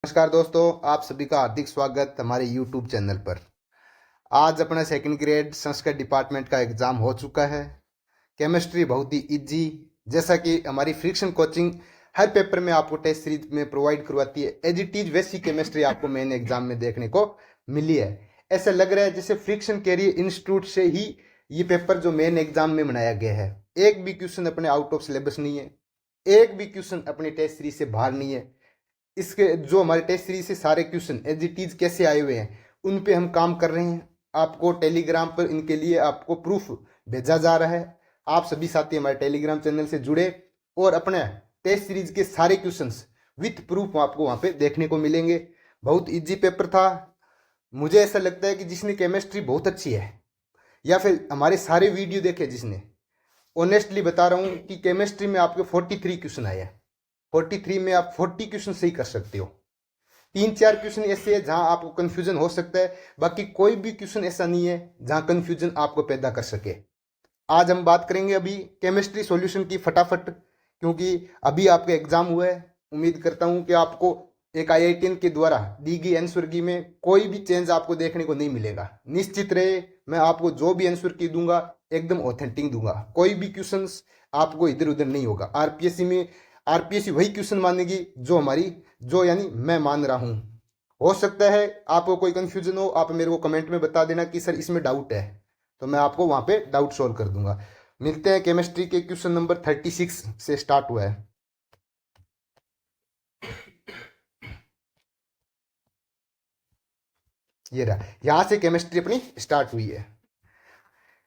नमस्कार दोस्तों, आप सभी का हार्दिक स्वागत हमारे YouTube चैनल पर। आज अपना सेकंड ग्रेड संस्कृत डिपार्टमेंट का एग्ज़ाम हो चुका है। केमिस्ट्री बहुत ही इजी, जैसा कि हमारी फ्रिक्शन कोचिंग हर पेपर में आपको टेस्ट सीरीज में प्रोवाइड करवाती है, एज इट इज वैसी केमिस्ट्री आपको मेन एग्जाम में देखने को मिली है। ऐसा लग रहा है जैसे फ्रिक्शन कैरियर इंस्टीट्यूट से ही ये पेपर जो मेन एग्जाम में बनाया गया है। एक भी क्वेश्चन अपने आउट ऑफ सिलेबस नहीं है, एक भी क्वेश्चन अपनी टेस्ट सीरीज से बाहर नहीं है। इसके जो हमारे टेस्ट सीरीज से सारे क्वेश्चन एज इट इज कैसे आए हुए हैं उन पे हम काम कर रहे हैं। आपको टेलीग्राम पर इनके लिए आपको प्रूफ भेजा जा रहा है। आप सभी साथी हमारे टेलीग्राम चैनल से जुड़े और अपने टेस्ट सीरीज के सारे क्वेश्चंस विथ प्रूफ आपको वहाँ पे देखने को मिलेंगे। बहुत इजी पेपर था। मुझे ऐसा लगता है कि जिसने केमिस्ट्री बहुत अच्छी है या फिर हमारे सारे वीडियो देखे जिसने, ऑनेस्टली बता रहा हूँ कि केमिस्ट्री में आपके 43 क्वेश्चन आए हैं। 43 में आप 40 क्वेश्चन सही कर सकते हो। 3-4 क्वेश्चन ऐसे है जहां आपको कंफ्यूजन हो सकता है, बाकी कोई भी क्वेश्चन ऐसा नहीं है जहां कंफ्यूजन आपको पैदा कर सके। आज हम बात करेंगे अभी केमिस्ट्री सॉल्यूशन की फटाफट, क्योंकि अभी आपका एग्जाम हुआ है। उम्मीद करता हूं कि आपको एक IITian के द्वारा दी गई आंसर की में कोई भी चेंज आपको देखने को नहीं मिलेगा। निश्चित रहे, मैं आपको जो भी आंसर की दूंगा एकदम ऑथेंटिक दूंगा। कोई भी क्वेश्चन आपको इधर उधर नहीं होगा। आरपीएससी वही क्वेश्चन मानेगी जो यानी मैं मान रहा हूं। हो सकता है आपको कोई कंफ्यूजन हो, आप मेरे को कमेंट में बता देना कि सर इसमें डाउट है, तो मैं आपको वहां पे डाउट सॉल्व कर दूंगा। मिलते हैं केमिस्ट्री के क्वेश्चन नंबर 36 से स्टार्ट हुआ है। ये रहा, यहां से केमिस्ट्री अपनी स्टार्ट हुई है।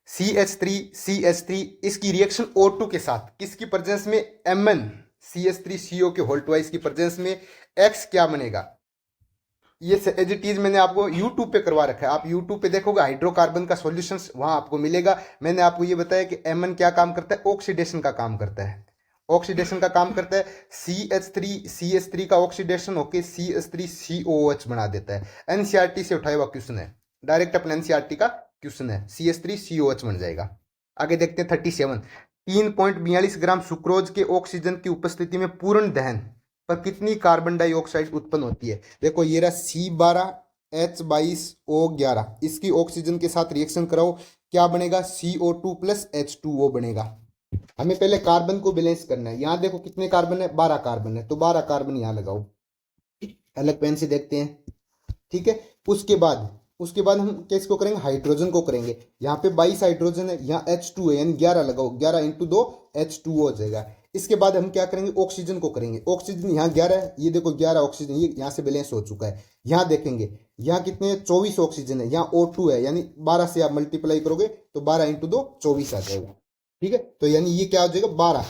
CH3 इसकी रिएक्शन O2 के साथ किसकी प्रेजेंस में, MnCH3CO के होल ट्वाइस की प्रेजेंस में X क्या बनेगा। ये एज इट इज मैंने आपको यूट्यूब पे करवा रखा है। आप यूट्यूब पे देखोगे हाइड्रोकार्बन का सॉल्यूशन वहां आपको मिलेगा। मैंने आपको ये बताया कि Mn क्या काम करता है, ऑक्सीडेशन का काम करता है। ऑक्सीडेशन का काम करता है। CH3 का ऑक्सीडेशन होके CH3COOH बना देता है। एनसीईआरटी से उठाया हुआ क्वेश्चन है, डायरेक्ट अपने एनसीईआरटी का क्वेश्चन है। CH3COH बन जाएगा। आगे देखते हैं 37। 3.42 ग्राम सुक्रोज के ऑक्सीजन की उपस्थिति में पूर्ण दहन पर कितनी कार्बन डाइऑक्साइड उत्पन्न होती है। देखो ये रहा C12H22O11, इसकी ऑक्सीजन के साथ रिएक्शन कराओ, क्या बनेगा, CO2 प्लस H2O बनेगा। हमें पहले कार्बन को बैलेंस करना है। यहां देखो कितने कार्बन है, 12 कार्बन है, तो 12 कार्बन यहां लगाओ। अलग पेन से देखते हैं, ठीक है। उसके बाद हम किसको करेंगे, हाइड्रोजन को करेंगे। यहाँ पे 22 हाइड्रोजन है, यहाँ H2 है, यानी 11 लगाओ, 11 इंटू 2 H2O हो जाएगा। इसके बाद हम क्या करेंगे, ऑक्सीजन को करेंगे। ऑक्सीजन यहाँ 11 है, ये देखो 11 ऑक्सीजन, ये यहाँ से बैलेंस हो चुका है। यहाँ देखेंगे यहाँ कितने 24 ऑक्सीजन है, यहाँ O2 है, यानी 12 से आप मल्टीप्लाई करोगे तो 12 इंटू 2 24 आ जाएगा। ठीक है, तो यानी ये क्या हो जाएगा 12।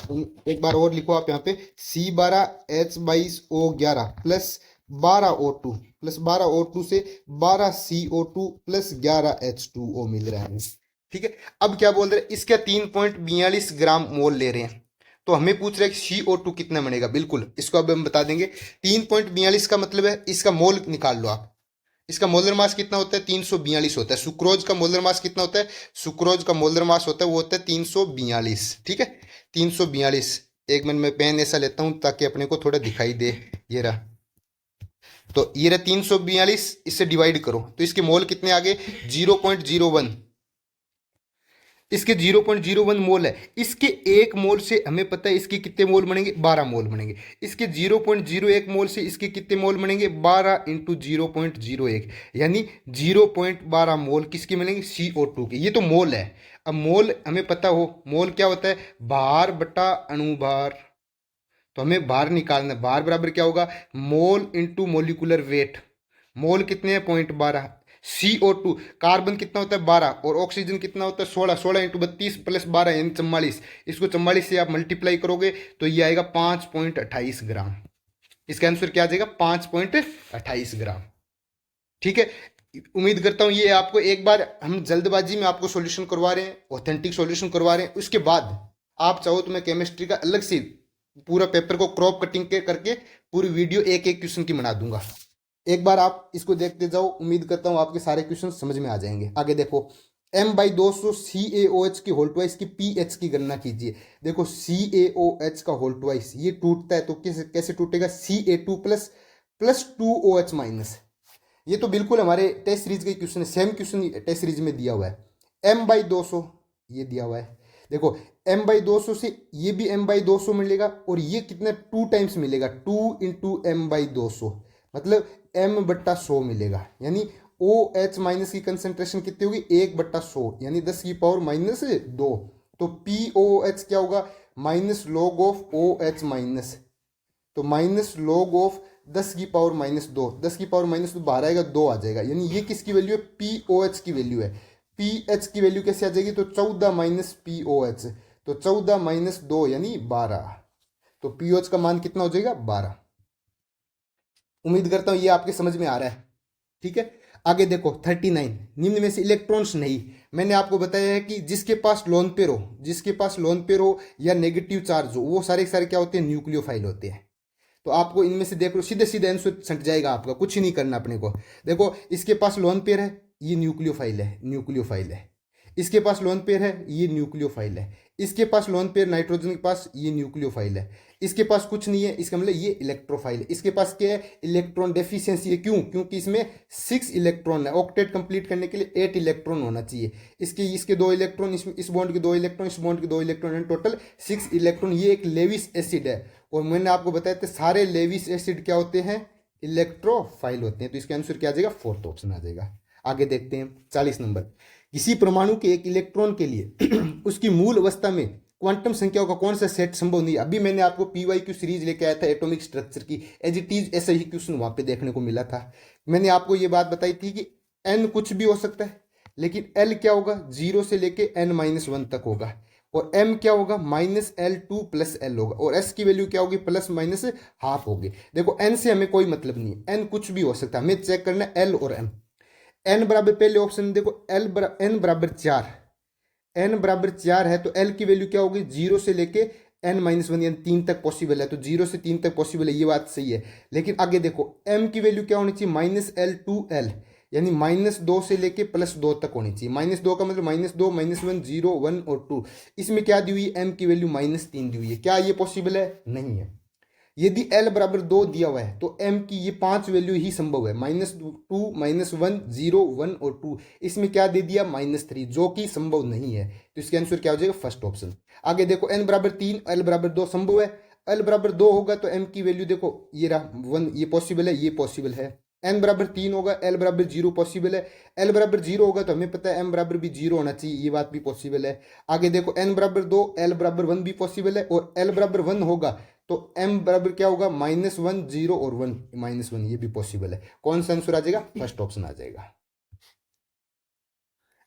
एक बार और लिखो आप यहाँ पे C12H22O11 plus 12O2 plus 12O2 से 12CO2 प्लस 11H2O मिल रहा है। ठीक है, अब क्या बोल रहे हैं, इसका 3.42 ग्राम मोल ले रहे हैं, तो हमें पूछ रहे हैं कि CO2 कितना बनेगा। बिल्कुल, इसको अब हम बता देंगे। 3.42 का मतलब है इसका मोल निकाल लो आप। इसका मोलर मास कितना होता है, 342 होता है। सुक्रोज का मोलर मास कितना होता है, सुक्रोज का मोलर मास होता है वो होता है 342। ठीक है, 342। एक मिनट में पेन ऐसा लेता हूं ताकि अपने को थोड़ा दिखाई दे। ये रहा, तो ये रहा 342, इससे डिवाइड करो तो इसके मोल कितने आ गए, 0.01। इसके 0.01 मोल है। इसके एक मोल से हमें पता है इसके कितने मोल बनेंगे, 12 मोल बनेंगे। इसके 0.01 मोल से इसके कितने मोल बनेंगे, 12 इंटू 0.01, यानी 0.12 मोल किसके मिलेंगे, CO2 के। ये तो मोल है। अब मोल हमें पता हो, मोल क्या होता है, भार बटा अणुभार। तो हमें भार निकालना है। भार बराबर क्या होगा, मोल इंटू मोलिकुलर वेट। मोल कितने हैं, 0.12। CO2 कार्बन कितना होता है, 12, और ऑक्सीजन कितना होता है, 16। 16 इंटू 32 प्लस 12 यानी 44। इसको 44 से आप मल्टीप्लाई करोगे तो ये आएगा 5.28 ग्राम। इसका आंसर क्या आ जाएगा, 5.28 ग्राम। ठीक है, उम्मीद करता हूं ये आपको, एक बार हम जल्दबाजी में आपको सॉल्यूशन करवा रहे हैं, ऑथेंटिक सॉल्यूशन करवा रहे हैं। उसके बाद आप चाहो तो मैं केमिस्ट्री का अलग से पूरा पेपर को क्रॉप कटिंग के करके पूरी वीडियो एक एक क्वेश्चन की बना दूंगा। एक बार आप इसको देखते जाओ, उम्मीद करता हूं आपके सारे क्वेश्चन समझ में आ जाएंगे। आगे देखो, M/200 CaOH की होल ट्वाइस की pH की गणना कीजिए। देखो CaOH का होल ट्वाइस ये टूटता है तो कैसे टूटेगा, Ca2 plus plus 2OH minus. ये तो बिल्कुल हमारे टेस्ट सीरीज के क्वेश्चन है, सेम क्वेश्चन टेस्ट सीरीज में दिया हुआ है। m/200 ये दिया हुआ है, देखो m/200 से ये भी m/200 मिलेगा और ये कितना 2 टाइम्स मिलेगा, 2 इंटू m/200 मतलब m/100 मिलेगा। यानी OH माइनस की कंसेंट्रेशन कितनी होगी 1/100 यानी 10⁻²। तो POH क्या होगा minus log of OH minus, तो माइनस लॉग ऑफ 10⁻²। 10⁻² बाहर आएगा 2 आ जाएगा, यानी ये किसकी वैल्यू है POH की वैल्यू है। PH की वैल्यू कैसे आ जाएगी तो 14 माइनस POH, तो 14 माइनस 2 यानी 12। तो POH का मान कितना हो जाएगा 12। उम्मीद करता हूं ये आपके समझ में आ रहा है। ठीक है, आगे देखो 39, निम्न में से इलेक्ट्रॉन्स नहीं। मैंने आपको बताया है कि जिसके पास लोन पेयर हो, जिसके पास लोन पेयर हो या नेगेटिव चार्ज हो, वो सारे के सारे क्या होते हैं न्यूक्लियोफाइल होते हैं। तो आपको इनमें से देख लो सीधे सीधे आंसर सट जाएगा आपका, कुछ ही नहीं करना अपने को। देखो इसके पास लोन पेयर है, ये न्यूक्लियोफाइल है, न्यूक्लियोफाइल है। इसके पास लोन पेयर है, ये न्यूक्लियोफाइल है। इसके पास लोन पेयर नाइट्रोजन के पास, ये न्यूक्लियोफाइल है। इसके पास कुछ नहीं है, इसका मतलब ये इलेक्ट्रोफाइल है। इसके पास क्या है इलेक्ट्रॉन डेफिशिएंसी है, क्यों क्योंकि इसमें 6 इलेक्ट्रॉन है, ऑक्टेट कंप्लीट करने के लिए 8 इलेक्ट्रॉन होना चाहिए। इसके 2 इलेक्ट्रॉन, इस बॉन्ड के 2 इलेक्ट्रॉन, इस बॉन्ड के 2 इलेक्ट्रॉन, टोटल 6 इलेक्ट्रॉन। ये एक लेविस एसिड है और मैंने आपको बताया था सारे लेविस एसिड क्या होते हैं इलेक्ट्रोफाइल होते हैं। तो इसका आंसर क्या आ जाएगा फोर्थ ऑप्शन आ जाएगा। आगे देखते हैं 40 नंबर। किसी परमाणु के एक इलेक्ट्रॉन के लिए उसकी मूल अवस्था में क्वांटम संख्याओं का कौन सा सेट संभव नहीं। अभी मैंने आपको PYQ सीरीज लेके आया था एटॉमिक स्ट्रक्चर की, एज इट इज ऐसा ही क्वेश्चन वहां पे देखने को मिला था। मैंने आपको ये बात बताई थी कि n कुछ भी हो सकता है, लेकिन l क्या होगा 0 से लेके n-1 तक होगा, और m क्या होगा -L2 + L होगा, और s की वैल्यू क्या होगी ±½ होगी। देखो n से हमें कोई मतलब नहीं है, n कुछ भी हो सकता है, हमें चेक करना है l और m। n बराबर पहले ऑप्शन में देखो n बराबर 4, n बराबर 4 है तो l की वैल्यू क्या होगी 0 से लेके n-1 यानी 3 तक पॉसिबल है, तो 0 से 3 तक पॉसिबल है, ये बात सही है। लेकिन आगे देखो m की वैल्यू क्या होनी चाहिए -L2L यानी -2 से लेके +2 तक होनी चाहिए। -2 का मतलब -2, -1, 0, 1 और 2। इसमें क्या दी हुई है m की वैल्यू -3 दी हुई है, क्या ये पॉसिबल है नहीं है। यदि l बराबर 2 दिया हुआ है तो m की ये 5 वैल्यू ही संभव है, -2, -1, 0, 1 और 2। इसमें क्या दे दिया -3 जो कि संभव नहीं है, तो इसका आंसर क्या हो जाएगा फर्स्ट ऑप्शन। आगे देखो n बराबर 3, l बराबर 2 संभव है। l बराबर 2 होगा तो m की वैल्यू देखो ये रहा 1, ये पॉसिबल है, ये पॉसिबल है। n बराबर 3 होगा, l बराबर 0 पॉसिबल है। l बराबर 0 होगा तो हमें पता है m बराबर भी 0 होना चाहिए, ये बात भी पॉसिबल है। आगे देखो n बराबर 2, l बराबर 1 भी पॉसिबल है, और l बराबर 1 होगा तो m बराबर क्या होगा -1, 0 और 1, -1 ये भी पॉसिबल है। कौन सा आंसर आ जाएगा फर्स्ट ऑप्शन आ जाएगा।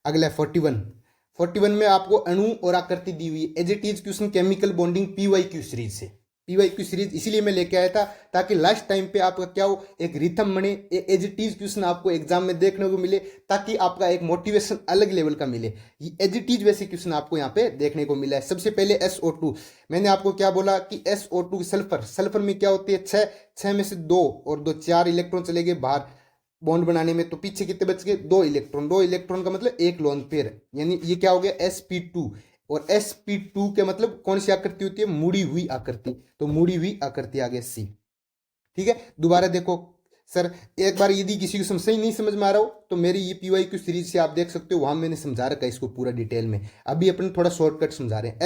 अगला 41 में आपको अणु और आकृति दी हुई as it is question chemical bonding PYQ series से। PYQ सीरीज इसीलिए मैं लेके आया था ताकि लास्ट टाइम पे आपका क्या हो एक रिथम बने, एज इट इज क्वेश्चन आपको एग्जाम में देखने को मिले, ताकि आपका एक मोटिवेशन अलग लेवल का मिले। एज इट इज वैसे क्वेश्चन आपको यहाँ पे देखने को मिला है। सबसे पहले SO2, मैंने आपको क्या बोला कि SO2 सल्फर में क्या होती है 6 में से 2 और 2 4 इलेक्ट्रॉन चले गए बाहर बॉन्ड बनाने में, तो पीछे कितने बच गए 2 इलेक्ट्रॉन। 2 इलेक्ट्रॉन का मतलब एक लोन पेयर, यानी ये क्या हो गया sp2, और sp2 के मतलब कौन सी आकृति होती है मुड़ी हुई आकृति, तो मुड़ी हुई आकृति आ गया C। ठीक है, दोबारा देखो सर एक बार यदि किसी को सही नहीं समझ में आ रहा हो तो मेरी ये PYQ सीरीज से आप देख सकते हो, वहां मैंने समझा रखा है इसको पूरा डिटेल में। अभी अपन थोड़ा शॉर्टकट समझा रहे हैं।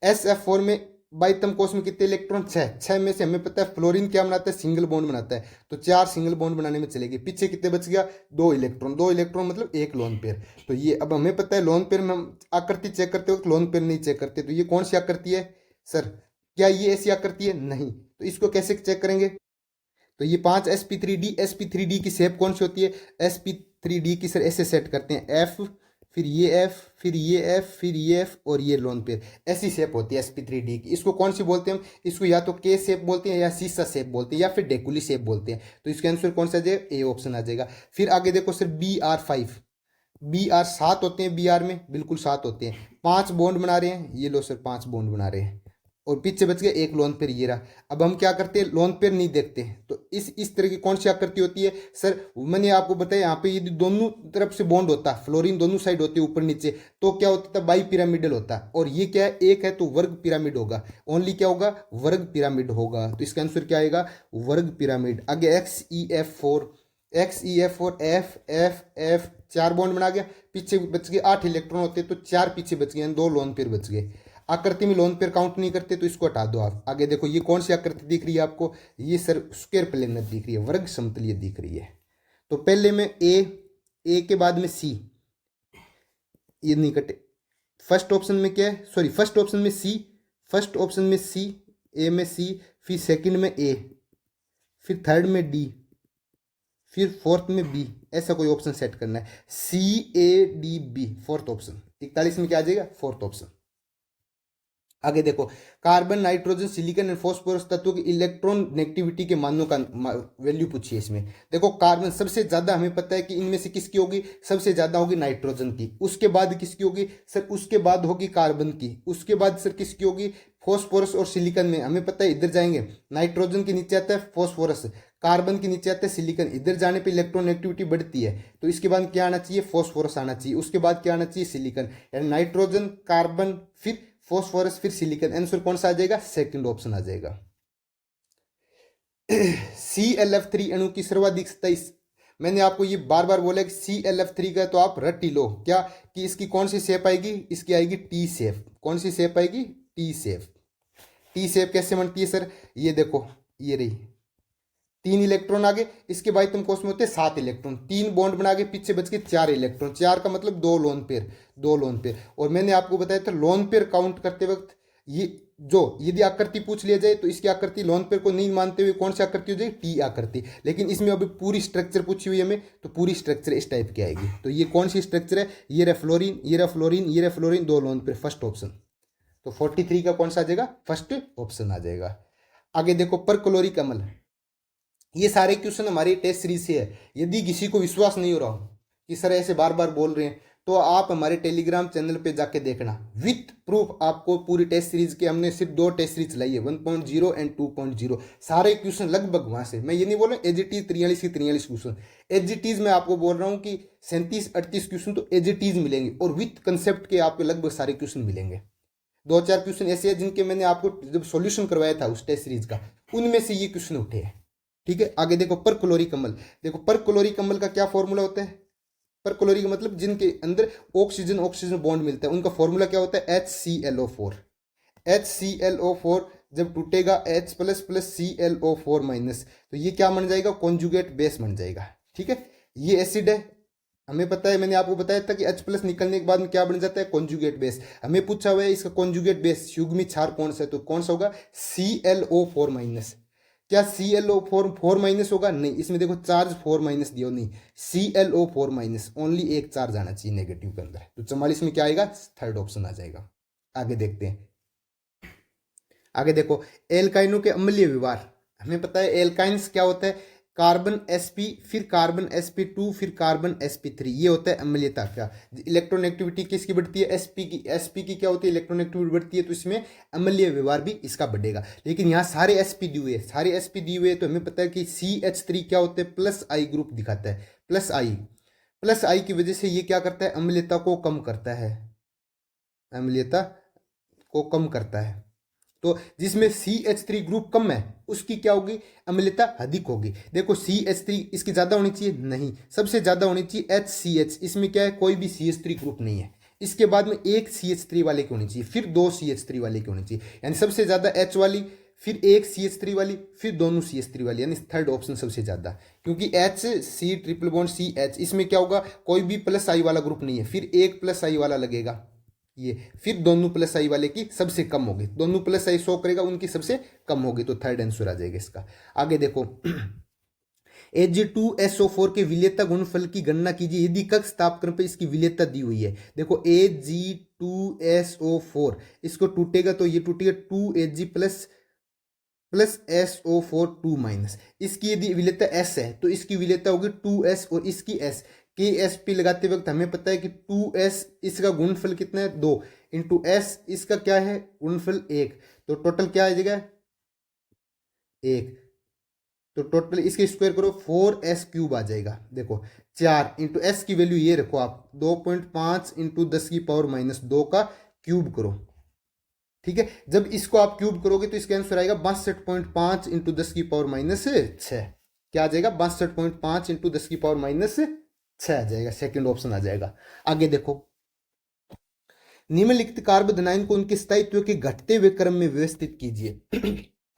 SF4 में बाइतम कोष में कितने इलेक्ट्रॉन 6 में से हमें पता है फ्लोरीन क्या बनाता है सिंगल बॉन्ड बनाता है, तो 4 सिंगल बॉन्ड बनाने में चले गए। पीछे कितने बच गया 2 इलेक्ट्रॉन मतलब एक लोन पेयर। तो ये अब हमें पता है लोन पेयर में हम आकृति चेक करते हो लोन पेयर नहीं चेक करते, तो ये कौन सी आकृति है सर, क्या ये ऐसी आकृति है नहीं, तो इसको कैसे चेक करेंगे। तो ये 5 sp3d की शेप कौन सी होती है sp3d की सर ऐसे सेट करते हैं f, फिर ये f, फिर ये f, फिर ये f और ये लोन पेयर, ऐसी शेप होती है sp3d की। इसको कौन सी बोलते हैं हम, इसको या तो K शेप बोलते हैं या सीसा शेप बोलते हैं या फिर डेकुली शेप बोलते हैं। तो इसका आंसर कौन सा आ जाएगा ए ऑप्शन आ जाएगा। फिर आगे देखो सर Br 7 होते हैं, Br में बिल्कुल 7 होते हैं। 5 बॉन्ड बना रहे हैं, ये लो सर 5 बॉन्ड बना रहे हैं, और पीछे बच गया एक लोन पेयर, ये रहा। अब हम क्या करते हैं, लोन पेयर नहीं देखते, तो इस तरह की कौन सी आकृति होती है सर, मैंने आपको बताया यहाँ पे यदि दोनों तरफ से बॉन्ड होता, फ्लोरीन दोनों साइड होती है ऊपर नीचे, तो क्या होता था, बाई पिरामिडल होता। और ये क्या है, एक है तो वर्ग पिरामिड होगा, ओनली क्या होगा, वर्ग पिरामिड होगा। तो इसका आंसर क्या आएगा, वर्ग पिरामिड। आगे XeF4, XeF4 F F F, 4 bond बना गया, पीछे बच गए 8 इलेक्ट्रॉन होते तो 4 पीछे बच गए, 2 लोन पेयर बच गए। आकृति में लोन पेयर काउंट नहीं करते तो इसको हटा दो आप। आगे देखो ये कौन सी आकृति दिख रही है आपको, ये सर स्क्वायर प्लेनर दिख रही है, वर्ग समतलीय दिख रही है। तो पहले में ए के बाद में सी, ये नहीं कटे। फर्स्ट ऑप्शन में क्या है, सॉरी फर्स्ट ऑप्शन में सी, फर्स्ट ऑप्शन में सी, ए में सी, फिर सेकंड में ए, फिर थर्ड में डी, फिर फोर्थ में बी, ऐसा कोई ऑप्शन सेट करना है। CADB फोर्थ ऑप्शन, 41 में क्या आ जाएगा, फोर्थ ऑप्शन। आगे देखो, carbon, nitrogen, silicon and phosphorus तत्वों की इलेक्ट्रॉन नेगेटिविटी के मानों का वैल्यू पूछिए इसमें। देखो कार्बन सबसे ज्यादा हमें पता है कि इनमें से किसकी होगी, सबसे ज्यादा होगी नाइट्रोजन की, उसके बाद किसकी होगी सर, उसके बाद होगी कार्बन की, उसके बाद सर किसकी होगी, फॉस्फोरस और सिलिकॉन में हमें पता है इधर जाएंगे, नाइट्रोजन के नीचे आता है फॉस्फोरस, कार्बन के नीचे आता है सिलिकॉन, इधर जाने पे इलेक्ट्रॉन नेगेटिविटी बढ़ती है, तो इसके बाद क्या आना चाहिए, फॉस्फोरस आना चाहिए, उसके बाद क्या आना चाहिए, सिलिकॉन, यानी नाइट्रोजन, कार्बन, फिर फॉस्फोरस, फिर सिलिकॉन। आंसर कौन सा आ जाएगा, सेकंड ऑप्शन आ जाएगा। ClF3 अणु की सर्वाधिक सतही, मैंने आपको ये बार बार बोला कि ClF3 का तो आप रट ही लो क्या, कि इसकी कौन सी शेप आएगी, इसकी आएगी टी शेप। कौन सी शेप आएगी, टी शेप। टी शेप कैसे बनती है सर, ये देखो, ये रही, 3 इलेक्ट्रॉन आगे, इसके बाद तुम कोष में होते 7 इलेक्ट्रॉन, 3 बॉन्ड बना के पीछे बच के 4 इलेक्ट्रॉन, 4 का मतलब 2 लोन पेयर, 2 लोन पेयर। और मैंने आपको बताया था लोन पेयर काउंट करते वक्त ये जो यदि आकृति पूछ लिया जाए तो इसकी आकृति लोन पेयर को नहीं मानते हुए कौन सी आकृति हो जाएगी, टी आकृति। लेकिन इसमें अभी पूरी स्ट्रक्चर पूछी हुई है हमें, तो पूरी स्ट्रक्चर इस टाइप की आएगी। तो ये कौन सी स्ट्रक्चर है, ये रहा फ्लोरीन, ये रहा फ्लोरीन, ये रहा fluorine, 2 lone pair, first option. तो 43 का कौन सा आ जाएगा, फर्स्ट ऑप्शन आ जाएगा। आगे देखो, परक्लोरिक अम्ल, ये सारे क्वेश्चन हमारी टेस्ट सीरीज से है। यदि किसी को विश्वास नहीं हो रहा हो कि सर ऐसे बार बार बोल रहे हैं, तो आप हमारे टेलीग्राम चैनल पे जाके देखना, विथ प्रूफ आपको पूरी टेस्ट सीरीज के, हमने सिर्फ 2 टेस्ट सीरीज लाई है, 1.0 एंड 2.0, सारे क्वेश्चन लगभग वहां से। मैं ये नहीं बोल रहा एज इट इज 43 की 43 क्वेश्चन, एज इट इज मैं आपको बोल रहा हूँ कि 37-38 क्वेश्चन तो एज इट इज मिलेंगे, और विथ कंसेप्ट के आपको लगभग सारे क्वेश्चन मिलेंगे। 2-4 क्वेश्चन ऐसे हैं जिनके मैंने आपको जब सॉल्यूशन करवाया था उस टेस्ट सीरीज का, उनमें से ये क्वेश्चन उठे हैं। ठीक है, आगे देखो, परक्लोरिक अम्ल। देखो परक्लोरिक अम्ल का क्या फॉर्मूला होता है, परक्लोरिक मतलब जिनके अंदर ऑक्सीजन ऑक्सीजन बॉन्ड मिलता है, उनका फॉर्मूला क्या होता है, HClO4। HClO4 जब टूटेगा H plus plus ClO4 minus, तो ये क्या बन जाएगा, कॉन्जुगेट बेस बन जाएगा। ठीक है, ये एसिड है, हमें पता है, मैंने आपको बताया था कि H प्लस निकलने के बाद में क्या बन जाता है, कॉन्जुगेट बेस। हमें पूछा हुआ है इसका कॉन्जुगेट बेस युग्मी क्षार कौन सा है, तो कौन सा होगा, ClO4 माइनस। क्या ClO4 माइनस होगा, नहीं, इसमें देखो चार्ज 4 माइनस दिया, नहीं, ClO4 माइनस, ओनली एक चार्ज आना चाहिए नेगेटिव के अंदर। तो 44 में क्या आएगा, थर्ड ऑप्शन आ जाएगा। आगे देखते हैं, आगे देखो, एल्काइनों के अम्लीय व्यवहार। हमें पता है एल्काइंस क्या होता है, कार्बन sp, फिर कार्बन sp2, फिर कार्बन sp3, ये होता है अम्लीयता का। इलेक्ट्रोनेगेटिविटी किसकी बढ़ती है, sp की क्या होती है, इलेक्ट्रोनेगेटिविटी बढ़ती है, तो इसमें अम्लीय व्यवहार भी इसका बढ़ेगा। लेकिन यहाँ सारे sp दिए हुए, सारे sp दिए हुए, तो हमें पता है कि CH3 क्या होते हैं, प्लस आई ग्रुप दिखाता है, प्लस आई की वजह से ये क्या करता है, अम्लीयता को कम करता है, अम्लीयता को कम करता है। तो जिसमें CH3 ग्रुप कम है उसकी क्या होगी, अम्लीयता अधिक होगी। देखो CH3 इसकी ज्यादा होनी चाहिए, नहीं, सबसे ज्यादा होनी चाहिए HCH, इसमें क्या है, कोई भी CH3 ग्रुप नहीं है। इसके बाद में एक CH3 वाले की होनी चाहिए, फिर 2 CH3 वाले की होनी चाहिए, यानी सबसे ज्यादा H वाली, फिर एक CH3 वाली, फिर दोनों CH3 वाली, यानी थर्ड ऑप्शन सबसे ज्यादा। क्योंकि HC ट्रिपल बॉन्ड CH, इसमें क्या होगा, कोई भी प्लस आई वाला ग्रुप नहीं है, फिर एक प्लस आई वाला लगेगा ये, फिर दोनों प्लस आई वाले की सबसे कम होगी, दोनों प्लस आई शो करेगा, उनकी सबसे कम होगी, तो थर्ड आंसर आ जाएगा इसका। आगे देखो, Ag2SO4 के विलेयता गुणनफल की गणना कीजिए यदि कक्ष तापक्रम पर इसकी विलेयता दी हुई है। देखो Ag2SO4, इसको टूटेगा तो ये टूटेगा 2Ag plus plus SO4 2 minus, इसकी यदि विलेयता S है तो इसकी विलेयता होगी 2S और इसकी S। KSP लगाते वक्त हमें पता है कि 2S इसका गुणनफल कितना है 2 इंटू S इसका क्या है गुणनफल 1, तो टोटल क्या आ जाएगा 1, तो टोटल इसके स्क्वायर करो 4S³ आ जाएगा। देखो 4 इंटू एस की वैल्यू ये रखो आप 2.5 इंटू 10⁻² का क्यूब करो, ठीक है। जब इसको आप क्यूब करोगे तो इसका आंसर आएगा 62.5 इंटू 10⁻6, क्या आ जाएगा 62.5 इंटू 10⁻6 आ जाएगा, सेकेंड ऑप्शन आ जाएगा। आगे देखो, निम्नलिखित कार्बोदनाइन को उनके स्थायित्व के घटते हुए क्रम में व्यवस्थित कीजिए।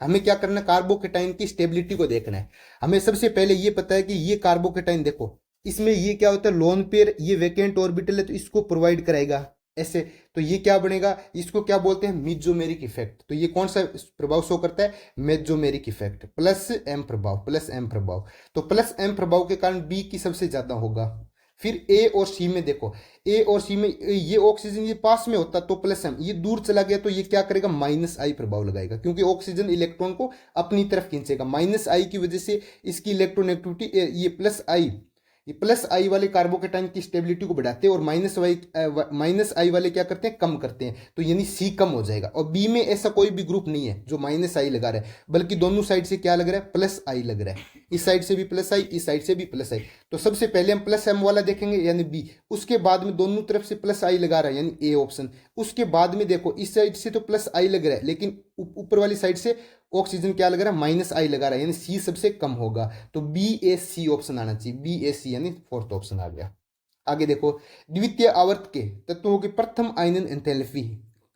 हमें क्या करना है, कार्बोकेटाइन की स्टेबिलिटी को देखना है। हमें सबसे पहले ये पता है कि ये कार्बोकेटाइन देखो इसमें ये क्या होता है लोन पेयर, ये वैकेंट ऑर्बिटल है तो इसको प्रोवाइड कराएगा ऐसे, तो ये क्या बनेगा, इसको क्या बोलते हैं मेसोमेरिक इफेक्ट। तो ये कौन सा प्रभाव शो करता है मेसोमेरिक इफेक्ट, प्लस एम प्रभाव, प्लस एम प्रभाव। तो प्लस एम प्रभाव के कारण बी की सबसे ज्यादा होगा। फिर ए और सी में देखो, ए और सी में ये ऑक्सीजन ये पास में होता तो प्लस एम, ये दूर चला गया तो ये क्या करेगा -I प्रभाव लगाएगा, क्योंकि ऑक्सीजन इलेक्ट्रॉन को अपनी तरफ खींचेगा। -I की वजह से इसकी इलेक्ट्रोनेगेटिविटी ये प्लस आई वाले कार्बोकेटाइन की स्टेबिलिटी को बढ़ाते हैं और -I वाले क्या करते हैं कम करते हैं, तो यानी सी कम हो जाएगा। और बी में ऐसा कोई भी ग्रुप नहीं है जो -I लगा रहा है, बल्कि दोनों साइड से क्या लग रहा है +I लग रहा है, इस साइड से भी +I, इस साइड से भी +I। तो सबसे पहले हम प्लस एम वाला देखेंगे यानी बी, उसके बाद में दोनों तरफ से +I लगा रहा है यानी ए ऑप्शन। उसके बाद में देखो इस साइड से तो +I लग रहा है लेकिन ऊपर वाली साइड से ऑक्सीजन क्या लग रहा है -I लगा रहा है यानी सी सबसे कम होगा, तो BAC ऑप्शन आना चाहिए, BAC यानी फोर्थ ऑप्शन आ गया। आगे देखो, द्वितीय आवर्त के तत्वों के प्रथम आयनन एंथैल्पी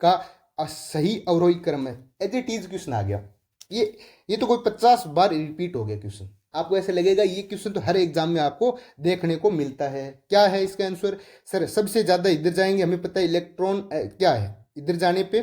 का सही अवरोही क्रम है, एज इट इज क्वेश्चन आ गया। ये तो कोई 50 बार रिपीट हो गया क्वेश्चन, आपको ऐसे लगेगा ये क्वेश्चन तो हर एग्जाम में आपको देखने को मिलता है। क्या है इसका आंसर, सर सबसे ज्यादा इधर जाएंगे, हमें पता है इलेक्ट्रॉन क्या है, इधर जाने पे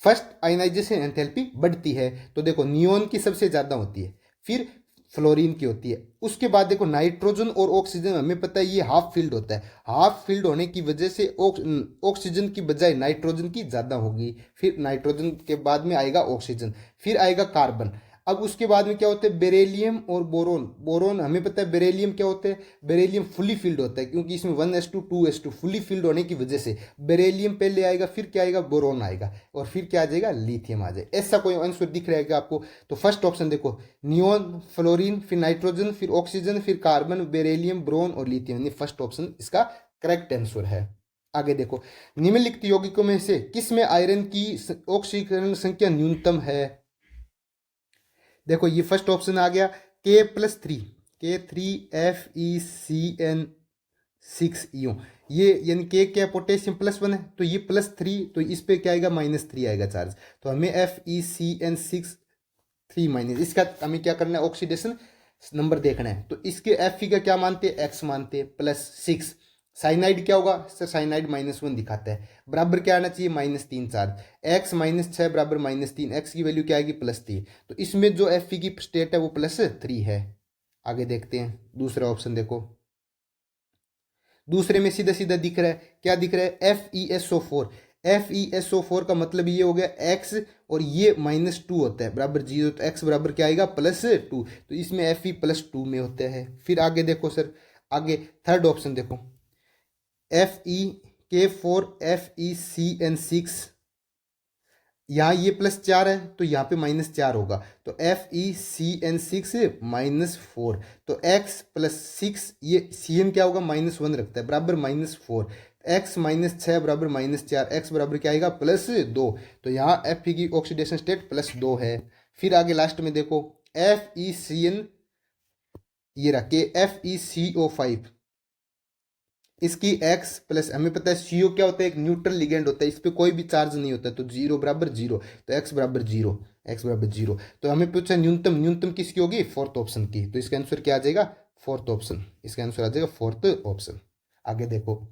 फर्स्ट आयनाइजेशन एंथैल्पी बढ़ती है, तो देखो नियोन की सबसे ज्यादा होती है, फिर फ्लोरीन की होती है, उसके बाद देखो नाइट्रोजन और ऑक्सीजन हमें पता है ये हाफ फील्ड होता है, हाफ फील्ड होने की वजह से ऑक्सीजन की बजाय नाइट्रोजन की ज्यादा होगी, फिर नाइट्रोजन के बाद में आएगा ऑक्सीजन, फिर आएगा कार्बन। अब उसके बाद में क्या होता है बेरेलियम और बोरोन। बोरोन हमें पता है बेरेलियम क्या होता है, बेरेलियम फुली फील्ड होता है, क्योंकि इसमें 1s2 2s2 फुली फील्ड होने की वजह से बेरेलियम पहले आएगा, फिर क्या आएगा बोरोन आएगा, और फिर क्या आ जाएगा लिथियम आ जाएगा। ऐसा कोई आंसर दिख रहा है क्या आपको, तो फर्स्ट ऑप्शन देखो नियोन, फ्लोरीन, फिर नाइट्रोजन, फिर ऑक्सीजन, फिर कार्बन, बेरेलियम, ब्रोन और लिथियम, यानी फर्स्ट ऑप्शन इसका करेक्ट आंसर है। आगे देखो, निम्नलिखित यौगिकों में से किसमें आयरन की ऑक्सीकरण संख्या न्यूनतम है। देखो ये फर्स्ट ऑप्शन आ गया K+3, K3FeCN6 ये यानी K क्या पोटेशियम +1 है तो ये +3, तो इस पे क्या आएगा -3 आएगा चार्ज, तो हमें FeCN6 इसका हमें क्या करना है ऑक्सीडेशन नंबर देखना है, तो इसके Fe का क्या मानते हैं x मानते हैं +6। साइनाइड क्या होगा सर, साइनाइड -1 दिखाता है, बराबर क्या आना चाहिए -3 चार्ज, x -6 बराबर -3, x की वैल्यू क्या आएगी +3, तो इसमें जो Fe की स्टेट है वो +3 है। आगे देखते हैं दूसरा ऑप्शन, देखो दूसरे में सीधा सीधा दिख रहा है, क्या दिख रहा है FeSO4, FeSO4 का मतलब ये हो गया x और ये -2 होता है बराबर 0, तो x बराबर क्या आएगा +2, तो इसमें Fe +2 में होता है। फिर आगे देखो सर, आगे थर्ड ऑप्शन देखो K4FeCN6, यहाँ ये +4 है तो यहाँ पे -4 होगा, तो FeCN6 -4, तो x +6 ये Cn क्या होगा -1 रखता है बराबर -4, x -6 बराबर -4, x बराबर क्या आएगा +2, तो यहाँ Fe की ऑक्सीडेशन स्टेट +2 है। फिर आगे लास्ट में देखो FeCN ये रखे FeCO5, इसकी x प्लस हमें पता है CO क्या होता है एक न्यूट्रल लिगेंड होता है, इस पर कोई भी चार्ज नहीं होता, तो 0 बराबर 0, तो x बराबर 0, x बराबर 0, तो हमें पूछा न्यूनतम किसकी होगी फोर्थ ऑप्शन की, तो इसका आंसर क्या आ जाएगा फोर्थ ऑप्शन, इसका आंसर आ जाएगा फोर्थ ऑप्शन। आगे देखो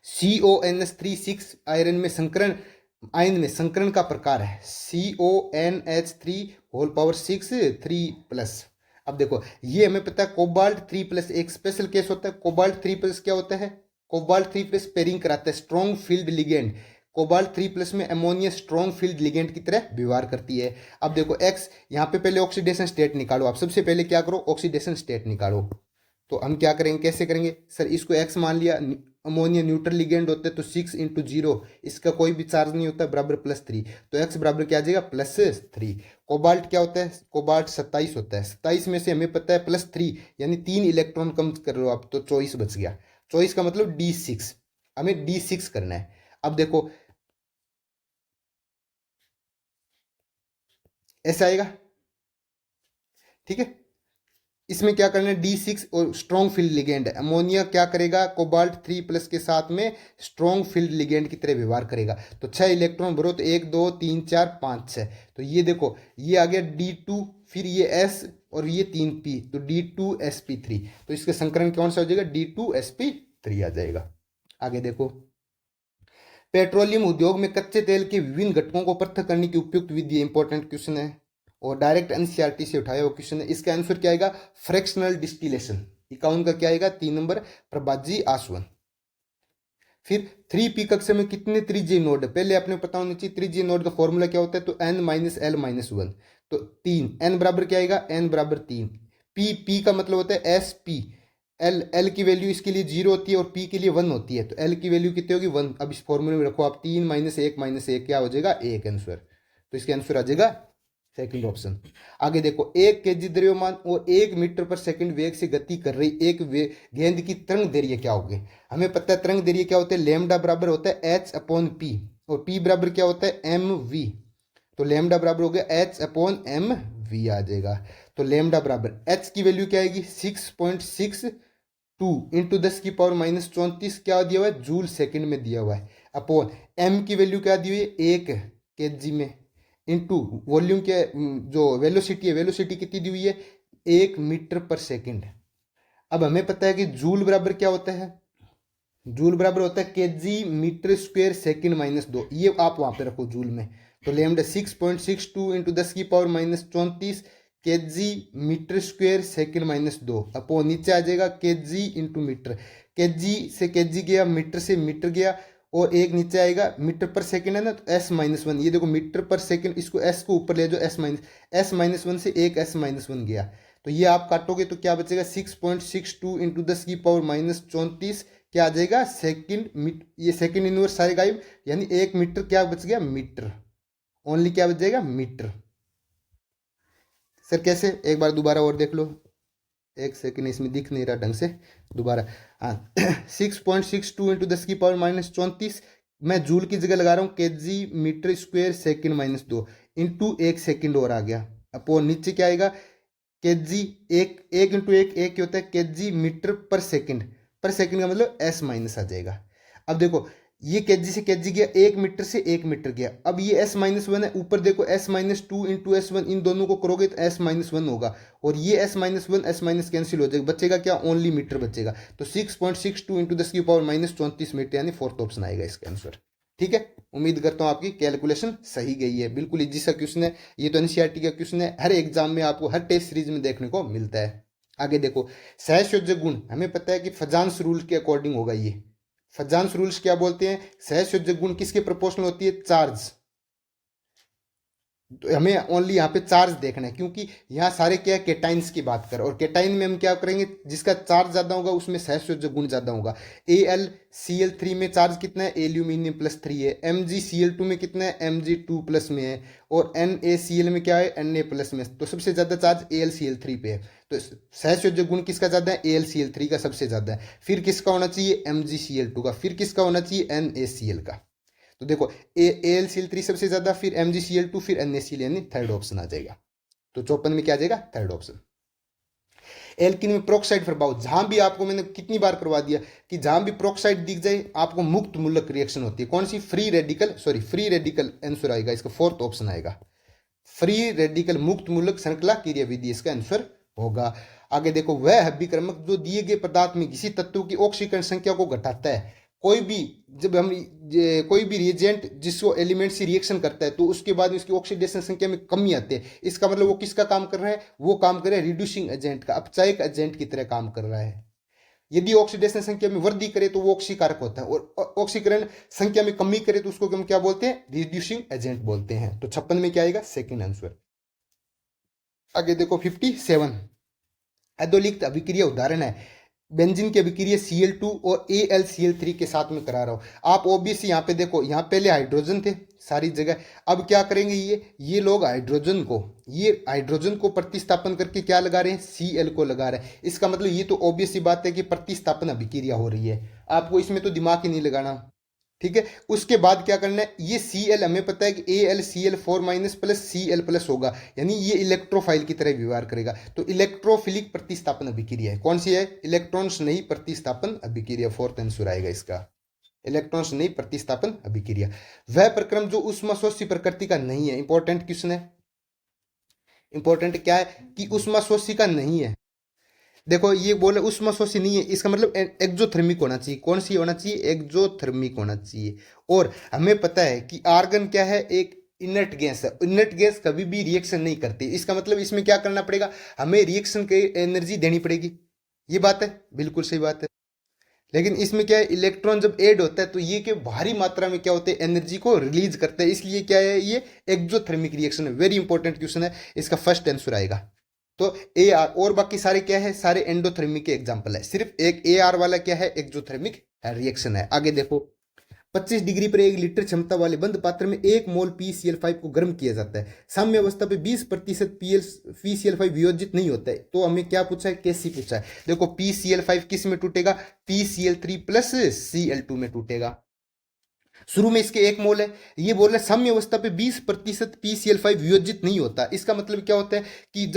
CONH36 आयरन में संकरण आयन में संकरण का प्रकार है, CONH3 3+। अब देखो ये हमें पता है कोबाल्ट 3+, एक स्पेशल केस होता है कोबाल्ट 3+, क्या होता है कोबाल्ट 3+ पेयरिंग कराता है स्ट्रॉन्ग फील्ड लिगेंड, कोबाल्ट 3+ में अमोनिया स्ट्रॉन्ग फील्ड लिगेंड की तरह व्यवहार करती है। अब देखो x यहाँ पे पहले ऑक्सीडेशन स्टेट निकालो, आप सबसे पहले क्या करो ऑक्सीडेशन स्टेट निकालो, तो हम क्या करेंगे, कैसे करेंगे सर, इसको x मान लिया, अमोनिया न्यूट्रल लिगेंड होते हैं तो 6 × 0, इसका कोई भी चार्ज नहीं होता, बराबर +3, तो x बराबर क्या आ जाएगा +3। कोबाल्ट क्या होता है, कोबाल्ट 27 होता है, 27 में से हमें पता है +3 यानी 3 इलेक्ट्रॉन कम कर रहे हो आप, तो 24 बच गया, 24 का मतलब D6, हमें D6 करना है। अब देखो ऐसा आएगा, ठीक है। इसमें क्या करना है, D6 और स्ट्रॉन्ग फील्ड लिगेंड है, अमोनिया क्या करेगा, कोबाल्ट 3+ के साथ में स्ट्रॉन्ग फील्ड लिगेंड की तरह व्यवहार करेगा, तो 6 इलेक्ट्रॉन भरो, तो 1 2 3 4 5 6, तो ये देखो ये आ गया D2, फिर ये S और ये 3P, तो D2sp3, तो इसका संकरण कौन सा हो जाएगा, D2sp3 आ जाएगा। आगे देखो, पेट्रोलियम उद्योग में कच्चे तेल के विभिन्न घटकों को पृथक करने की उपयुक्त विधि, इंपॉर्टेंट क्वेश्चन है और डायरेक्ट एनसीईआरटी से उठाया हुआ क्वेश्चन है। इसका आंसर क्या आएगा, फ्रैक्शनल डिस्टिलेशन। 51 का क्या आएगा, 3 नंबर प्रभाजी आसवन। फिर 3p कक्षा में कितने त्रिज्यीय नोड है, पहले आपने पता होना चाहिए त्रिज्यीय नोड का फॉर्मूला क्या होता है, तो n-l-1, तो 3, n बराबर क्या आएगा, n बराबर 3, p का मतलब होता है sp, l की वैल्यू इसके लिए 0 होती है और p के लिए 1 होती है, तो l की वैल्यू कितनी होगी 1। अब इस फॉर्मूले में रखो आप 3 - 1 क्या हो जाएगा 1 आंसर, तो इसका आंसर आ जाएगा सेकंड ऑप्शन। आगे देखो, 1 kg द्रव्यमान और 1 मीटर पर सेकंड वेग से गति कर रही एक गेंद की तरंग दैर्घ्य क्या होगी, हमें पता है तरंग दैर्घ्य क्या होता है, लेमडा बराबर होता है h/p और p बराबर क्या होता है mv, तो लेमडा बराबर हो गया h/mv आ जाएगा, तो लेमडा बराबर h की वैल्यू क्या आएगी 6.62 इंटू 10⁻34 क्या दिया हुआ है, जूल सेकंड में दिया हुआ है, अपॉन m की वैल्यू क्या दी हुई है 1 kg में, इंटू वॉल्यूम के जो वेलोसिटी है, वेलोसिटी कितनी दी हुई है 1 मीटर पर सेकंड। अब हमें पता है कि जूल बराबर क्या होता है, जूल बराबर होता है केजी मीटर स्क्वायर सेकंड -2, ये आप वहां पे रखो जूल में, तो lambda 6.62 into 10⁻34 KG metre square second -2 upon नीचे आ जाएगा केजी इंटू मीटर, केजी से केजी गया, मीटर से मीटर गया, और एक नीचे आएगा मीटर पर सेकंड है ना, तो s-1, ये देखो मीटर पर सेकंड, इसको s को ऊपर ले जाओ, s-1 से एक s-1 गया, तो ये आप काटोगे तो क्या बचेगा 6.62 इंटू 10⁻34 क्या आ जाएगा सेकंड, ये सेकंड इनवर्स सारे गायब, यानी 1 मीटर क्या बच गया मीटर, ओनली क्या बच जाएगा मीटर। सर कैसे, एक बार दोबारा और देख लो, एक सेकंड इसमें दिख नहीं रहा ढंग से, दोबारा, हाँ 6.62 इंटू 10⁻34 मैं जूल की जगह लगा रहा हूँ KG metre square second -2 into 1 second और आ गया, अपॉन नीचे क्या आएगा केजी, एक इंटू एक होता है केजी मीटर पर सेकंड का मतलब s- आ जाएगा। अब देखो ये केजी से केजी गया, 1 मीटर से 1 मीटर गया, अब ये s-1 है, ऊपर देखो s-2 इंटू s1, इन दोनों को करोगे तो s-1 होगा, और ये s-1 s- कैंसिल हो जाएगा, बचेगा क्या ओनली मीटर बचेगा, तो 6.62 इंटू 10⁻34 मीटर, यानी फोर्थ ऑप्शन आएगा इसका आंसर। ठीक है, उम्मीद करता हूँ आपकी कैलकुलेशन सही गई है, बिल्कुल इजी सा क्वेश्चन है, ये तो एनसीईआरटी का क्वेश्चन है, हर एग्जाम में आपको हर टेस्ट सीरीज में देखने को मिलता है। आगे देखो, सहसंयोजक गुण, हमें पता है कि फजांस रूल के अकॉर्डिंग होगा ये, फजांस रूल्स क्या बोलते हैं, सहसंयोजक गुण किसके प्रोपोर्शनल होती है, चार्ज, तो हमें ओनली यहाँ पे चार्ज देखना है, क्योंकि यहाँ सारे क्या है केटाइन्स की बात कर, और केटाइन में हम क्या करेंगे, जिसका चार्ज ज्यादा होगा उसमें सहसंयोजक गुण ज्यादा होगा। AlCl3 में चार्ज कितना है, एल्यूमिनियम +3 है, MgCl2 में कितना है, Mg2+ में है, और NaCl में क्या है, Na+ में, तो सबसे ज्यादा चार्ज AlCl3 पे है, तो सहसंयोजक गुण किसका ज्यादा है, AlCl3 का सबसे ज्यादा है, फिर किसका होना चाहिए MgCl2 का, फिर किसका होना चाहिए NaCl का, तो देखो AlCl3 सबसे ज्यादा, फिर MgCl2, फिर NaCl, यानी थर्ड ऑप्शन आ जाएगा, तो 54 में क्या आ जाएगा थर्ड ऑप्शन। एल्किन में प्रोक्साइड प्रभाव, जहां भी आपको मैंने कितनी बार करवा दिया कि जहां भी प्रोक्साइड दिख जाए आपको मुक्त मूलक रिएक्शन होती है, कौन सी, फ्री रेडिकल आंसर आएगा इसका, फोर्थ ऑप्शन आएगा, फ्री रेडिकल मुक्त मूलक श्रृंखला क्रिया विधि इसका आंसर होगा। आगे देखो, वह अभिक्रमक जो दिए गए पदार्थ में किसी तत्व की ऑक्सीकरण संख्या को घटाता है, कोई भी, जब हम कोई भी रिएजेंट जिसको एलिमेंट से रिएक्शन करता है तो उसके बाद उसकी ऑक्सीडेशन संख्या में कमी आती है, इसका मतलब वो किसका काम कर रहा है, वो काम कर रहा है रिड्यूसिंग एजेंट का, अपचायक एजेंट की तरह काम कर रहा है। यदि ऑक्सीडेशन संख्या में वृद्धि करे तो वो ऑक्सीकारक होता है, और ऑक्सीकरण संख्या में कमी करे तो उसको हम क्या बोलते हैं, रिड्यूसिंग एजेंट बोलते हैं, तो 56 में क्या आएगा सेकंड आंसर। आगे देखो 57, अधोलिखित अभिक्रिया उदाहरण है, बेंजीन की अभिक्रिया Cl2 और AlCl3 के साथ में करा रहा हूं। आप ओबीसी यहाँ पे देखो, यहाँ पहले हाइड्रोजन थे सारी जगह, अब क्या करेंगे, ये लोग हाइड्रोजन को प्रतिस्थापन करके क्या लगा रहे हैं, Cl को लगा रहे हैं। इसका मतलब ये तो ऑब्वियस सी बात है कि प्रतिस्थापन अभिक्रिया हो रही है, आपको इसमें तो दिमाग ही नहीं लगाना, ठीक है। उसके बाद क्या करना है, ये Cl हमें पता है कि AlCl4 minus plus Cl plus होगा, यानी ये इलेक्ट्रोफाइल की तरह व्यवहार करेगा। तो इलेक्ट्रोफिलिक प्रतिस्थापन अभिक्रिया है, कौन सी है, इलेक्ट्रॉन्स नहीं प्रतिस्थापन अभिक्रिया, फोर्थ आंसर आएगा इसका, इलेक्ट्रॉन्स नहीं प्रतिस्थापन अभिक्रिया। वह प्रक्रम जो ऊष्माशोषी प्रकृति का नहीं है, इंपॉर्टेंट क्वेश्चन है, इंपॉर्टेंट क्या है कि ऊष्माशोषी का नहीं है। देखो ये बोले ऊष्माशोषी नहीं है, इसका मतलब एक्जोथर्मिक होना चाहिए, कौन सी होना चाहिए, एक्जोथर्मिक होना चाहिए। और हमें पता है कि आर्गन क्या है, एक इनर्ट गैस है, इनर्ट गैस कभी भी रिएक्शन नहीं करती, इसका मतलब इसमें क्या करना पड़ेगा, हमें रिएक्शन की एनर्जी देनी पड़ेगी, ये बात है, बिल्कुल सही बात है। लेकिन इसमें क्या है, इलेक्ट्रॉन जब ऐड होता है तो ये के भारी मात्रा में क्या होते हैं, एनर्जी को रिलीज करते हैं, इसलिए क्या है, ये एक्जोथर्मिक रिएक्शन है। वेरी इंपॉर्टेंट क्वेश्चन है, इसका फर्स्ट आंसर आएगा। तो ए आर, और बाकी सारे क्या है, सारे एंडोथर्मिक के एग्जांपल है, सिर्फ एक ए आर वाला क्या है, एक्सोथर्मिक रिएक्शन है। आगे देखो, 25 डिग्री पर 1 लीटर क्षमता वाले बंद पात्र में 1 मोल PCl5 को गर्म किया जाता है, साम्य अवस्था पे 20% PCl5 वियोजित नहीं होता है। तो हमें क्या पूछा है, कैसी पूछा है। देखो PCl5 किस में टूटेगा, PCl3 प्लस Cl2 में टूटेगा। शुरू में इसके 1 मोल है, ये बोल रहे साम्य अवस्था पे 20% PCl5 वियोजित नहीं होता। इसका मतलब क्या होता है कि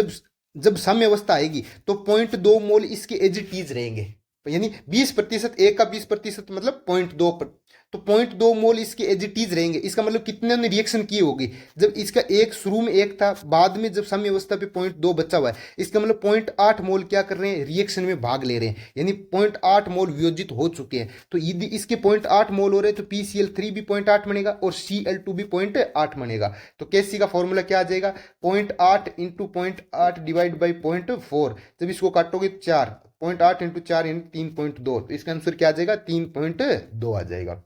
जब साम्य अवस्था आएगी तो 0.2 मोल इसके एज इट इज रहेंगे, यानी 20%, एक का 20% मतलब 0.2, तो 0.2 मोल इसके एज इट इज रहेंगे। इसका मतलब कितने ने रिएक्शन किए होगी, जब इसका एक शुरू में 1 था, बाद में जब साम्य अवस्था पे 0.2 बचा हुआ है, इसका मतलब 0.8 मोल क्या कर रहे हैं, रिएक्शन में भाग ले रहे हैं, यानी 0.8 मोल वियोजित हो चुके हैं। तो यदि इसके 0.8 मोल हो रहे हैं तो PCl3 भी 0.8 बनेगा और Cl2 भी 0.8 बनेगा। तो कैसी का फॉर्मूला क्या आ जाएगा, 0.8 इंटू 0.8 डिवाइड बाई 0.4, जब इसको काटोगे 4, 0.8 इंटू 4 यानी 3.2, तो इसका आंसर क्या आ जाएगा, 3.2 आ जाएगा,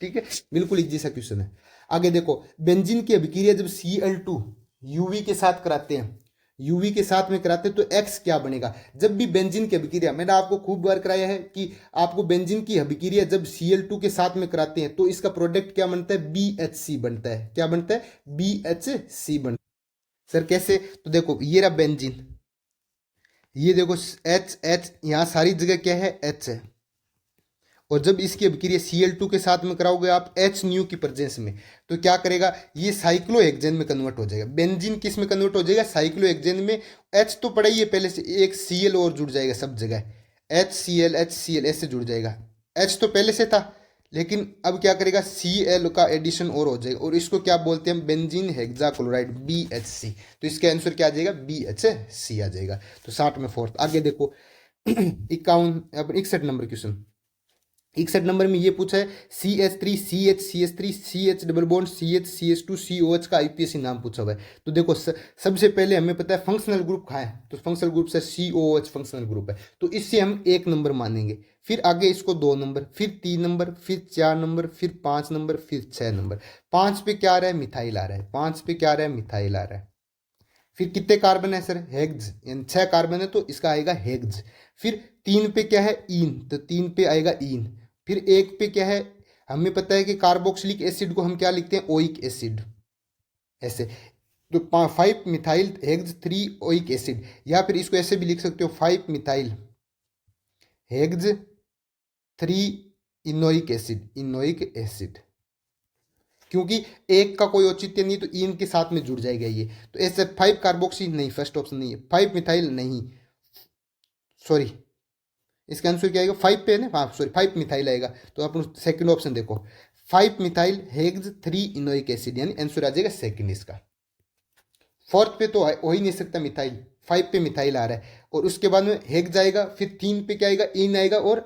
ठीक है। बिल्कुल इजी सा क्वेश्चन है। आगे देखो, बेंजीन की अभिक्रिया जब Cl2 यूवी के साथ कराते हैं, यूवी के साथ में कराते हैं तो X क्या बनेगा, जब भी बेंजीन की अभिक्रिया, मैंने आपको खूब बार कराया है कि आपको बेंजीन की अभिक्रिया जब Cl2 के साथ में कराते हैं तो इसका प्रोडक्ट क्या बनता है, BHC बनता है, क्या बनता है, BHC बनता है। सर कैसे, तो देखो ये रहा बेंजीन, ये देखो H यहाँ सारी जगह क्या है, H है, और जब इसकी अभिक्रिया Cl2 के साथ में कराओगे आप H न्यू की प्रेजेंस में, तो क्या करेगा, ये साइक्लोहेक्सेन में कन्वर्ट हो जाएगा। बेंजीन किस में कन्वर्ट हो जाएगा, साइक्लोहेक्सेन में। H तो पड़ा ही है पहले से, एक Cl और जुड़ जाएगा सब जगह, HCl ऐसे जुड़ जाएगा। H तो पहले से था, लेकिन अब क्या करेगा, Cl का एडिशन और हो जाएगा, और इसको क्या बोलते हैं, बेंजीन हेक्साक्लोराइड, BHC। तो इसका आंसर क्या आ जाएगा, BHC आ जाएगा। तो 60 में फोर्थ। आगे देखो 61 नंबर क्वेश्चन, 61 नंबर में ये पूछा है, CH3 CH double bond CH CH2 का IPSC नाम पूछा हुआ है। तो देखो सबसे पहले हमें पता है फंक्शनल ग्रुप कहाँ है, तो फंक्शनल ग्रुप से COH फंक्शनल ग्रुप है, तो इससे हम 1 नंबर मानेंगे, फिर आगे इसको 2 नंबर, फिर 3 नंबर, फिर 4 नंबर, फिर 5 नंबर, फिर 6 नंबर। 5 पे क्या आ रहा है, मिथाइल आ रहा है, 5 पे क्या आ रहा है, मिथाइल आ रहा है। फिर कितने कार्बन है सर, हेग्ज, यानी 6 कार्बन है तो इसका आएगा हेग्ज। फिर 3 पे क्या है, ईन, तो 3 पे आएगा ईन। फिर 1 पे क्या है, हमें पता है कि कार्बोक्सिलिक एसिड को हम क्या लिखते हैं, ओइक एसिड, ऐसे। तो 5 मिथाइल हेग्ज 3 ओइक एसिड, या फिर इसको ऐसे भी लिख सकते हो, 5 मिथाइल हेग्ज 3 इनोइक एसिड, इनोइक एसिड, क्योंकि एक का कोई औचित्य नहीं तो इन के साथ में जुड़ जाएगा ये। तो ऐसे 5 कार्बोक्सी नहीं, फर्स्ट ऑप्शन नहीं है, 5 मिथाइल नहीं, सॉरी, इसका आंसर क्या आएगा, 5 पे है ना, हाँ सॉरी 5 मिथाइल आएगा। तो आप सेकंड ऑप्शन देखो, 5 मिथाइल हेग्ज 3 इनोइक एसिड, यानी आंसर आ जाएगा सेकंड इसका। फोर्थ पे तो हो ही नहीं सकता मिथाइल, 5 पे मिथाइल आ रहा है, और उसके बाद में हेग्ज आएगा, फिर 3 पे क्या आएगा, इन आएगा और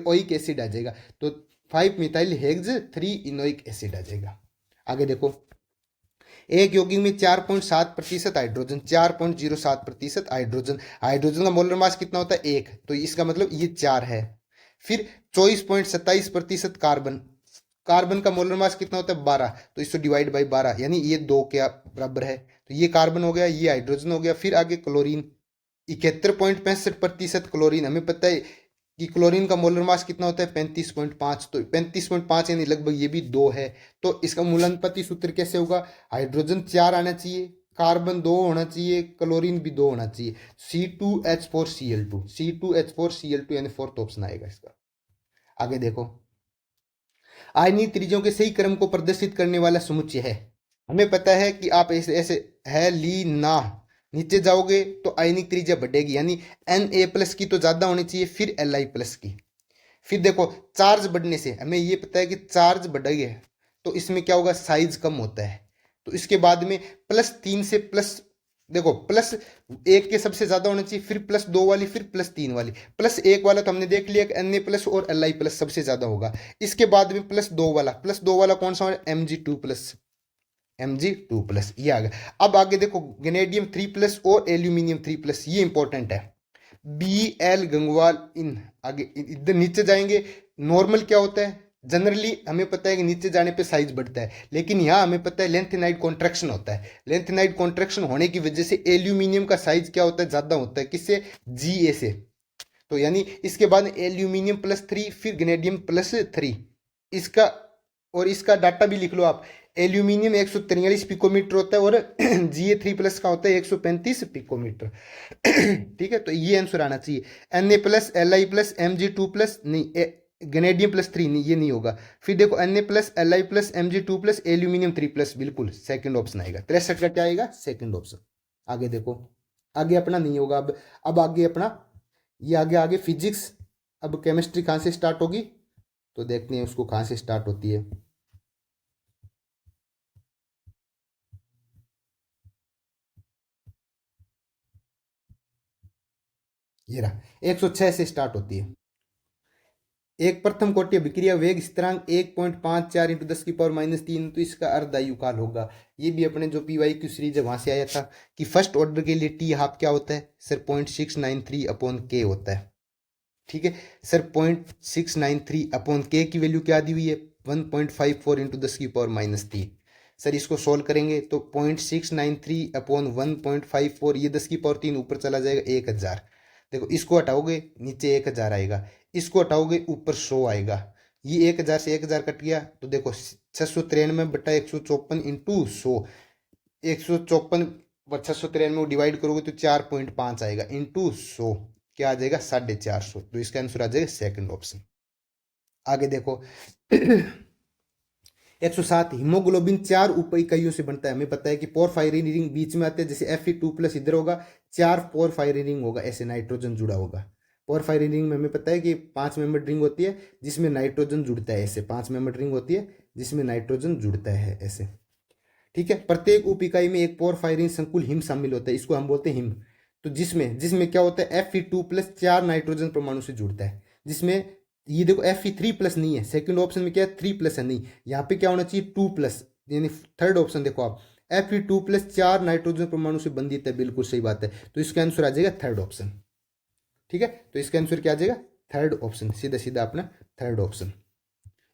ओइक एसिड आ जाएगा। तो 5 मिथाइल हेग्ज 3 इनोइक एसिड आ जाएगा। आगे देखो, एक यौगिक में 4.7% हाइड्रोजन, 4.07% हाइड्रोजन, हाइड्रोजन का मोलर मास कितना होता है, 1, तो इसका मतलब ये 4 है। फिर 24.27% कार्बन, कार्बन का मोलर मास कितना होता है, 12, तो इसको डिवाइड बाई 12, यानी ये 2 के बराबर है। तो ये कार्बन हो गया, ये हाइड्रोजन हो गया। फिर आगे क्लोरीन, 71.65% क्लोरीन, हमें पता है कि क्लोरीन का मोलर मास कितना होता है 35.5, तो 35.5 यानी लगभग ये भी 2 है। तो इसका मूलानुपाती सूत्र कैसे होगा, हाइड्रोजन 4 आना चाहिए, कार्बन 2 होना चाहिए, क्लोरीन भी 2 होना चाहिए, C2H4Cl2, C2H4Cl2 यानी फोर्थ ऑप्शन आएगा इसका। आगे देखो, आयनीय त्रिज्यों के सही क्रम को प्रदर्शित करने वाला समुच्चय है। हमें पता है कि आप ऐसे ऐसे है ली ना, नीचे जाओगे तो आयनिक त्रिज्या बढ़ेगी, यानी Na+ की तो ज्यादा होनी चाहिए, फिर Li+ की। फिर देखो चार्ज बढ़ने से हमें ये पता है कि चार्ज बढ़ेगा तो इसमें क्या होगा, साइज कम होता है। तो इसके बाद में +3 से प्लस, देखो +1 के सबसे ज्यादा होना चाहिए, फिर +2 वाली, फिर +3 वाली। +1 वाला तो हमने देख लिया कि Na+ और Li+ सबसे ज्यादा होगा। इसके बाद में +2 वाला कौन सा है, Mg2+, Mg2+, ये आ गया। अब आगे देखो वेनेडियम 3+ और एल्यूमिनियम 3+, ये इंपॉर्टेंट है। BL गंगवाल इन, आगे इधर नीचे जाएंगे। नॉर्मल क्या होता है, जनरली हमें पता है कि नीचे जाने पे साइज बढ़ता है, लेकिन यहाँ हमें पता है लेंथेनाइड कॉन्ट्रैक्शन होता है। लेंथेनाइड कॉन्ट्रैक्शन होने की वजह से एल्यूमिनियम का साइज क्या होता है, ज्यादा होता है, किससे, Ga से। तो यानी इसके बाद एल्यूमिनियम +3, फिर वेनेडियम +3, इसका और इसका डाटा भी लिख लो आप। एल्यूमिनियम 143 पिकोमीटर होता है और Ga3+ का होता है 135 पिकोमीटर। ठीक है, तो ये आंसर आना चाहिए। Na+, Li+, Mg2+, नहीं, वेनेडियम +3 नहीं, ये नहीं होगा। फिर देखो Na+, Li+, Mg2+, एल्यूमिनियम 3+, बिल्कुल सेकंड ऑप्शन आएगा। 63 का क्या आएगा, सेकंड ऑप्शन। आगे देखो, आगे अपना नहीं होगा। अब आगे अपना, ये आगे फिजिक्स। अब केमिस्ट्री कहाँ से स्टार्ट होगी, तो देखते हैं उसको कहाँ से स्टार्ट होती है। ये रहा, 106 से स्टार्ट होती है। एक प्रथम कोटि अभिक्रिया वेग स्थिरांक 1.54 × 10⁻³ तो इसका अर्धायु काल होगा। ये भी अपने जो PYQ सीरीज है वहां से आया था कि फर्स्ट ऑर्डर के लिए T½ क्या होता है सर, 0.693/K होता है। ठीक है सर, 0.693/K की वैल्यू क्या दी हुई है, 1.54 × 10⁻³ सर। इसको सोल्व करेंगे तो 0.693/1.54, ये 10⁻³ ऊपर चला जाएगा 1000। देखो इसको हटाओगे नीचे 1000 आएगा, इसको हटाओगे ऊपर 100 आएगा। ये 1000 से 1000 कट गया तो देखो 693/154 × 100, 154 693 डिवाइड करोगे तो 4.5 आएगा, इंटू 100 क्या आ जाएगा, 450। तो इसका आंसर आ जाएगा सेकंड ऑप्शन। आगे देखो 107, हीमोग्लोबिन 4 उप इकाइयों से बनता है। हमें पता है कि पोरफायरिन रिंग बीच में आते हैं, जैसे Fe2+ इधर होगा, 4 पोरफायरिन रिंग होगा, ऐसे नाइट्रोजन जुड़ा होगा। पोरफायरिन रिंग में हमें पता है कि 5 मेंबर रिंग होती है जिसमें नाइट्रोजन जुड़ता है, ऐसे 5 मेंबर रिंग होती है जिसमें नाइट्रोजन जुड़ता है, ऐसे। ठीक है, प्रत्येक उप इकाई में एक पोरफायरिन संकुल हिम शामिल होता है, इसको हम बोलते हैं हिम। तो जिसमें जिसमें क्या होता है, Fe2+ 4 नाइट्रोजन परमाणु से जुड़ता है, जिसमें ये देखो Fe3+ नहीं है, सेकंड ऑप्शन में क्या है 3+ है, नहीं, यहाँ पे क्या होना चाहिए 2+, यानी थर्ड ऑप्शन देखो आप, Fe2+ 4 नाइट्रोजन परमाणु से बंधित है, बिल्कुल सही बात है। तो इसका आंसर आ जाएगा थर्ड ऑप्शन। ठीक है, तो इसका आंसर क्या आ जाएगा, थर्ड ऑप्शन, सीधा सीधा अपना थर्ड ऑप्शन।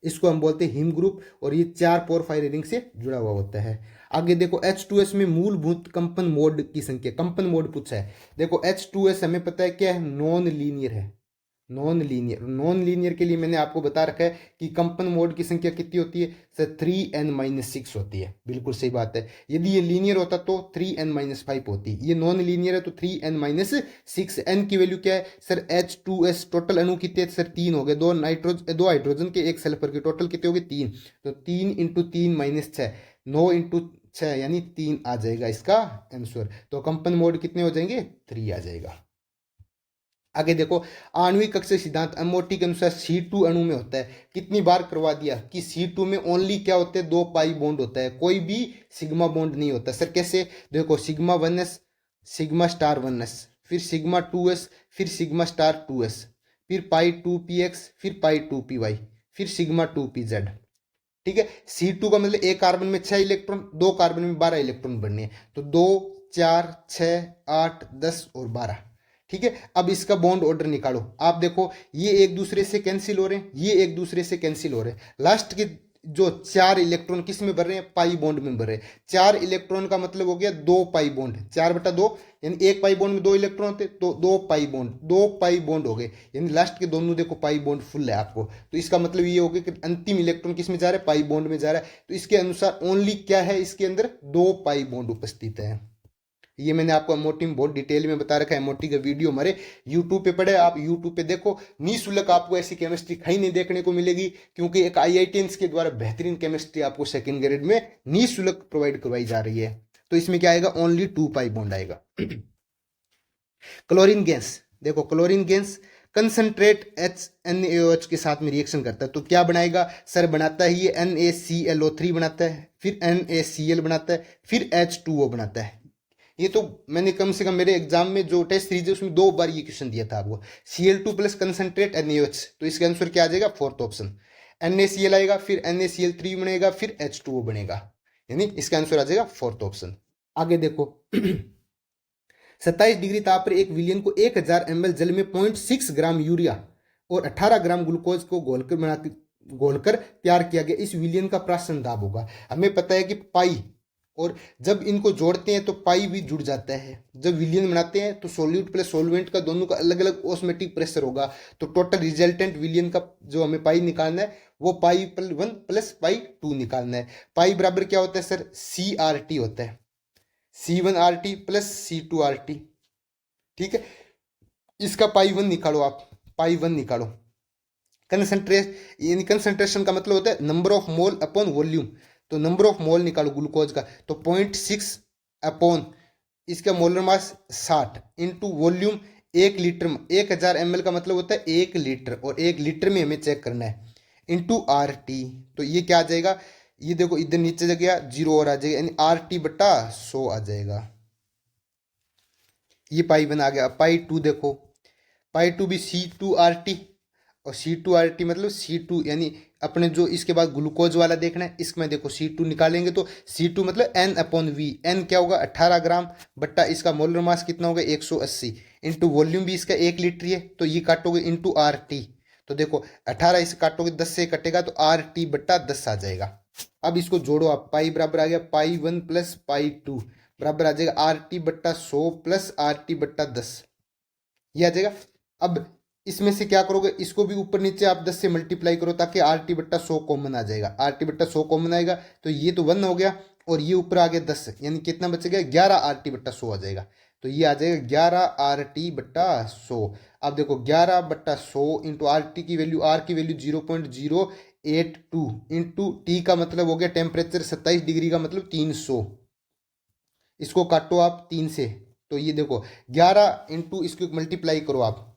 इसको हम बोलते हैं हिम ग्रुप और ये 4 पोरफायरिन रिंग से जुड़ा हुआ होता है। आगे देखो H2S में मूलभूत कंपन मोड की संख्या, कंपन मोड पूछा है। देखो H2S हमें पता है क्या है, नॉन लीनियर है, नॉन लीनियर के लिए मैंने आपको बता रखा है कि कंपन मोड की संख्या कितनी होती है सर, 3n-6 होती है, बिल्कुल सही बात है। यदि ये लीनियर होता तो 3n-5 होती, ये नॉन लीनियर है तो 3n-6। n की वैल्यू क्या है सर, H2S टोटल अणु कितने सर, 3 हो गए, 2 हाइड्रोजन के 1 सल्फर के, टोटल कितने हो गए 3, तो 3 × 3 - 6, 9 × 6 यानी 3 आ जाएगा इसका आंसर। तो कंपन मोड कितने हो जाएंगे, 3 आ जाएगा। आगे देखो आणविक कक्षीय सिद्धांत MOT के अनुसार C2 अणु में होता है, कितनी बार करवा दिया कि C2 में ओनली क्या होते हैं, 2 पाई बॉन्ड होता है, कोई भी सिग्मा बॉन्ड नहीं होता। सर कैसे, देखो σ1s, σ*1s, फिर σ2s, फिर σ*2s, फिर π2px, फिर π2py, फिर σ2pz। ठीक है, C2 का मतलब एक कार्बन में 6 इलेक्ट्रॉन, 2 कार्बन में 12 इलेक्ट्रॉन बनने हैं, तो 2, 4, 6, 8, 10 और 12। ठीक है, अब इसका बॉन्ड ऑर्डर निकालो। आप देखो ये एक दूसरे से कैंसिल हो रहे हैं, ये एक दूसरे से कैंसिल हो रहे हैं, लास्ट के जो 4 इलेक्ट्रॉन किस में भर रहे हैं, पाई बॉन्ड में भर रहे हैं। 4 इलेक्ट्रॉन का मतलब हो गया 2 पाई बॉन्ड, 4/2, यानी एक पाई बॉन्ड में 2 इलेक्ट्रॉन होते, तो 2 पाई बॉन्ड हो गए, यानी लास्ट के दोनों देखो पाई बॉन्ड फुल है आपको। तो इसका मतलब ये हो गया कि अंतिम इलेक्ट्रॉन किस में जा रहा है, पाई बॉन्ड में जा रहा है। तो इसके अनुसार ओनली क्या है, इसके अंदर 2 पाई बॉन्ड उपस्थित है। ये मैंने आपको एमओटी में बहुत डिटेल में बता रखा है। एमओटी का वीडियो हमारे यूट्यूब पे पड़े, आप यूट्यूब पे देखो। निःशुल्क आपको ऐसी केमिस्ट्री कहीं नहीं देखने को मिलेगी, क्योंकि एक IITians के द्वारा बेहतरीन केमिस्ट्री आपको सेकंड ग्रेड में निःशुल्क प्रोवाइड करवाई जा रही है। तो इसमें क्या आएगा, ओनली 2 पाई बॉन्ड आएगा। क्लोरीन गैस, देखो क्लोरीन गैस कंसंट्रेट HNaOH के साथ में रिएक्शन करता है, तो क्या बनाएगा सर, बनाता है ये NaClO3 बनाता है, फिर NaCl बनाता है, फिर H2O बनाता है। ये तो मैंने कम से कम मेरे एग्जाम में जो टेस्ट सीरीज है उसमें 2 बार ये क्वेश्चन दिया था आपको। Cl2 प्लस कंसंट्रेट NaOH, तो इसका आंसर क्या आ जाएगा, फोर्थ ऑप्शन। NaCl आएगा, फिर NaCl3 बनेगा, फिर H2O बनेगा, यानी इसका आंसर आ जाएगा फोर्थ ऑप्शन। आगे देखो 27 डिग्री ताप पर एक विलियन को 1000 ml जल में 0.6 ग्राम यूरिया और 18 ग्राम ग्लूकोज को घोलकर तैयार किया गया। इस विलियन का प्राशन दाब होगा। हमें पता है कि पाई, और जब इनको जोड़ते हैं तो पाई भी जुड़ जाता है। जब विलियन बनाते हैं तो सोल्यूट प्लस सोलवेंट का दोनों का अलग अलग ऑस्मेटिक प्रेशर होगा, तो टोटल रिजल्टेंट विलियन का जो हमें पाई निकालना है वो पाई 1 प्लस पाई 2 निकालना है। पाई बराबर क्या होता है सर, CRT होता है, C1RT प्लस C2RT। ठीक है, इसका पाई 1 निकालो, आप पाई 1 निकालो। यानी कंसंट्रेशन का मतलब होता है number of mole upon volume, तो नंबर ऑफ मोल निकालो ग्लूकोज का, तो 0.6 अपॉन इसका molar mass 60 into volume 1 litre, 1000 ml का मतलब होता है 1 लीटर, और 1 लीटर में हमें चेक करना है, इंटू RT। तो ये क्या आ जाएगा, ये देखो इधर नीचे जा गया 0 और आ जाएगा, यानी RT/100 आ जाएगा। ये पाई 1 आ गया। पाई 2 देखो, पाई 2 भी C2RT, और C2RT मतलब C2, यानी अपने जो इसके बाद ग्लूकोज वाला देखना है, इसमें देखो C2 निकालेंगे तो C2 मतलब N/V, N क्या होगा 18 ग्राम, बट्टा इसका मोलर मास कितना होगा 180, इंटू वॉल्यूम भी इसका 1 लीटर है, तो ये काटोगे इंटू RT, तो देखो 18 इसे काटोगे 10 से कटेगा तो RT/10 आ जाएगा। अब इसको जोड़ो आप, पाई बराबर आ गया पाई 1 प्लस पाई 2 बराबर आ जाएगा RT/100 प्लस RT/10, ये आ जाएगा। अब इसमें से क्या करोगे, इसको भी ऊपर नीचे आप 10 से मल्टीप्लाई करो ताकि RT/100 कॉमन आ जाएगा। RT/100 कॉमन आएगा तो ये तो 1 हो गया, और ये ऊपर आ गया 10, यानी कितना बचेगा 11 RT/100 आ जाएगा। तो ये आ जाएगा 11 RT/100। अब देखो 11/100 इंटू RT की वैल्यू, R की वैल्यू 0.082 इंटू T का मतलब हो गया टेम्परेचर 27 डिग्री का मतलब 300, इसको काटो आप 3 से, तो ये देखो 11 इंटू इसको मल्टीप्लाई करो आप,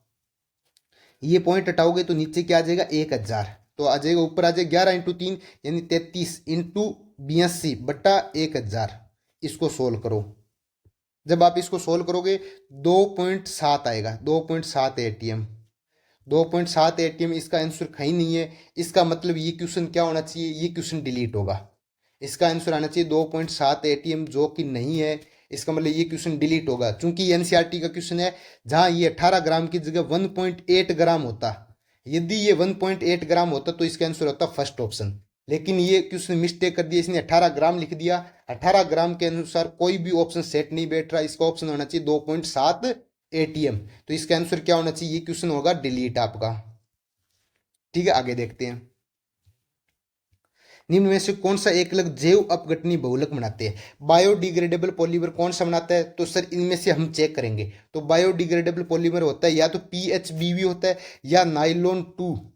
ये पॉइंट हटाओगे तो नीचे क्या आ जाएगा 1000, तो आ जाएगा ऊपर आ जाएगा 11 इंटू 3 यानी 33 इंटू 82/1000। इसको सोल्व करो, जब आप इसको सोल्व करोगे 2.7 आएगा, 2.7 ATM, 2.7 ATM इसका आंसर कहीं नहीं है। इसका मतलब ये क्वेश्चन क्या होना चाहिए, ये क्वेश्चन डिलीट होगा, इसका आंसर आना चाहिए 2.7 ATM, जो कि नहीं है। इसका मतलब ये क्वेश्चन डिलीट होगा, क्योंकि NCERT का क्वेश्चन है जहां ये 18 ग्राम की जगह 1.8 ग्राम होता। यदि ये 1.8 ग्राम होता तो इसका आंसर होता फर्स्ट ऑप्शन, लेकिन ये क्वेश्चन मिस्टेक कर दिया, इसने 18 ग्राम लिख दिया। 18 ग्राम के अनुसार कोई भी ऑप्शन सेट नहीं बैठ रहा, इसका ऑप्शन होना चाहिए 2.7 ATM। तो इसका आंसर क्या होना चाहिए, ये क्वेश्चन होगा डिलीट आपका। ठीक है, आगे देखते हैं। निम्न में से कौन सा एकलक जैव अपघटनीय बहुलक बनाते हैं। बायोडिग्रेडेबल पॉलीमर कौन सा बनाता है, तो सर इनमें से हम चेक करेंगे। तो बायोडिग्रेडेबल पॉलीमर होता है या तो PHBV होता है या नाइलॉन 2,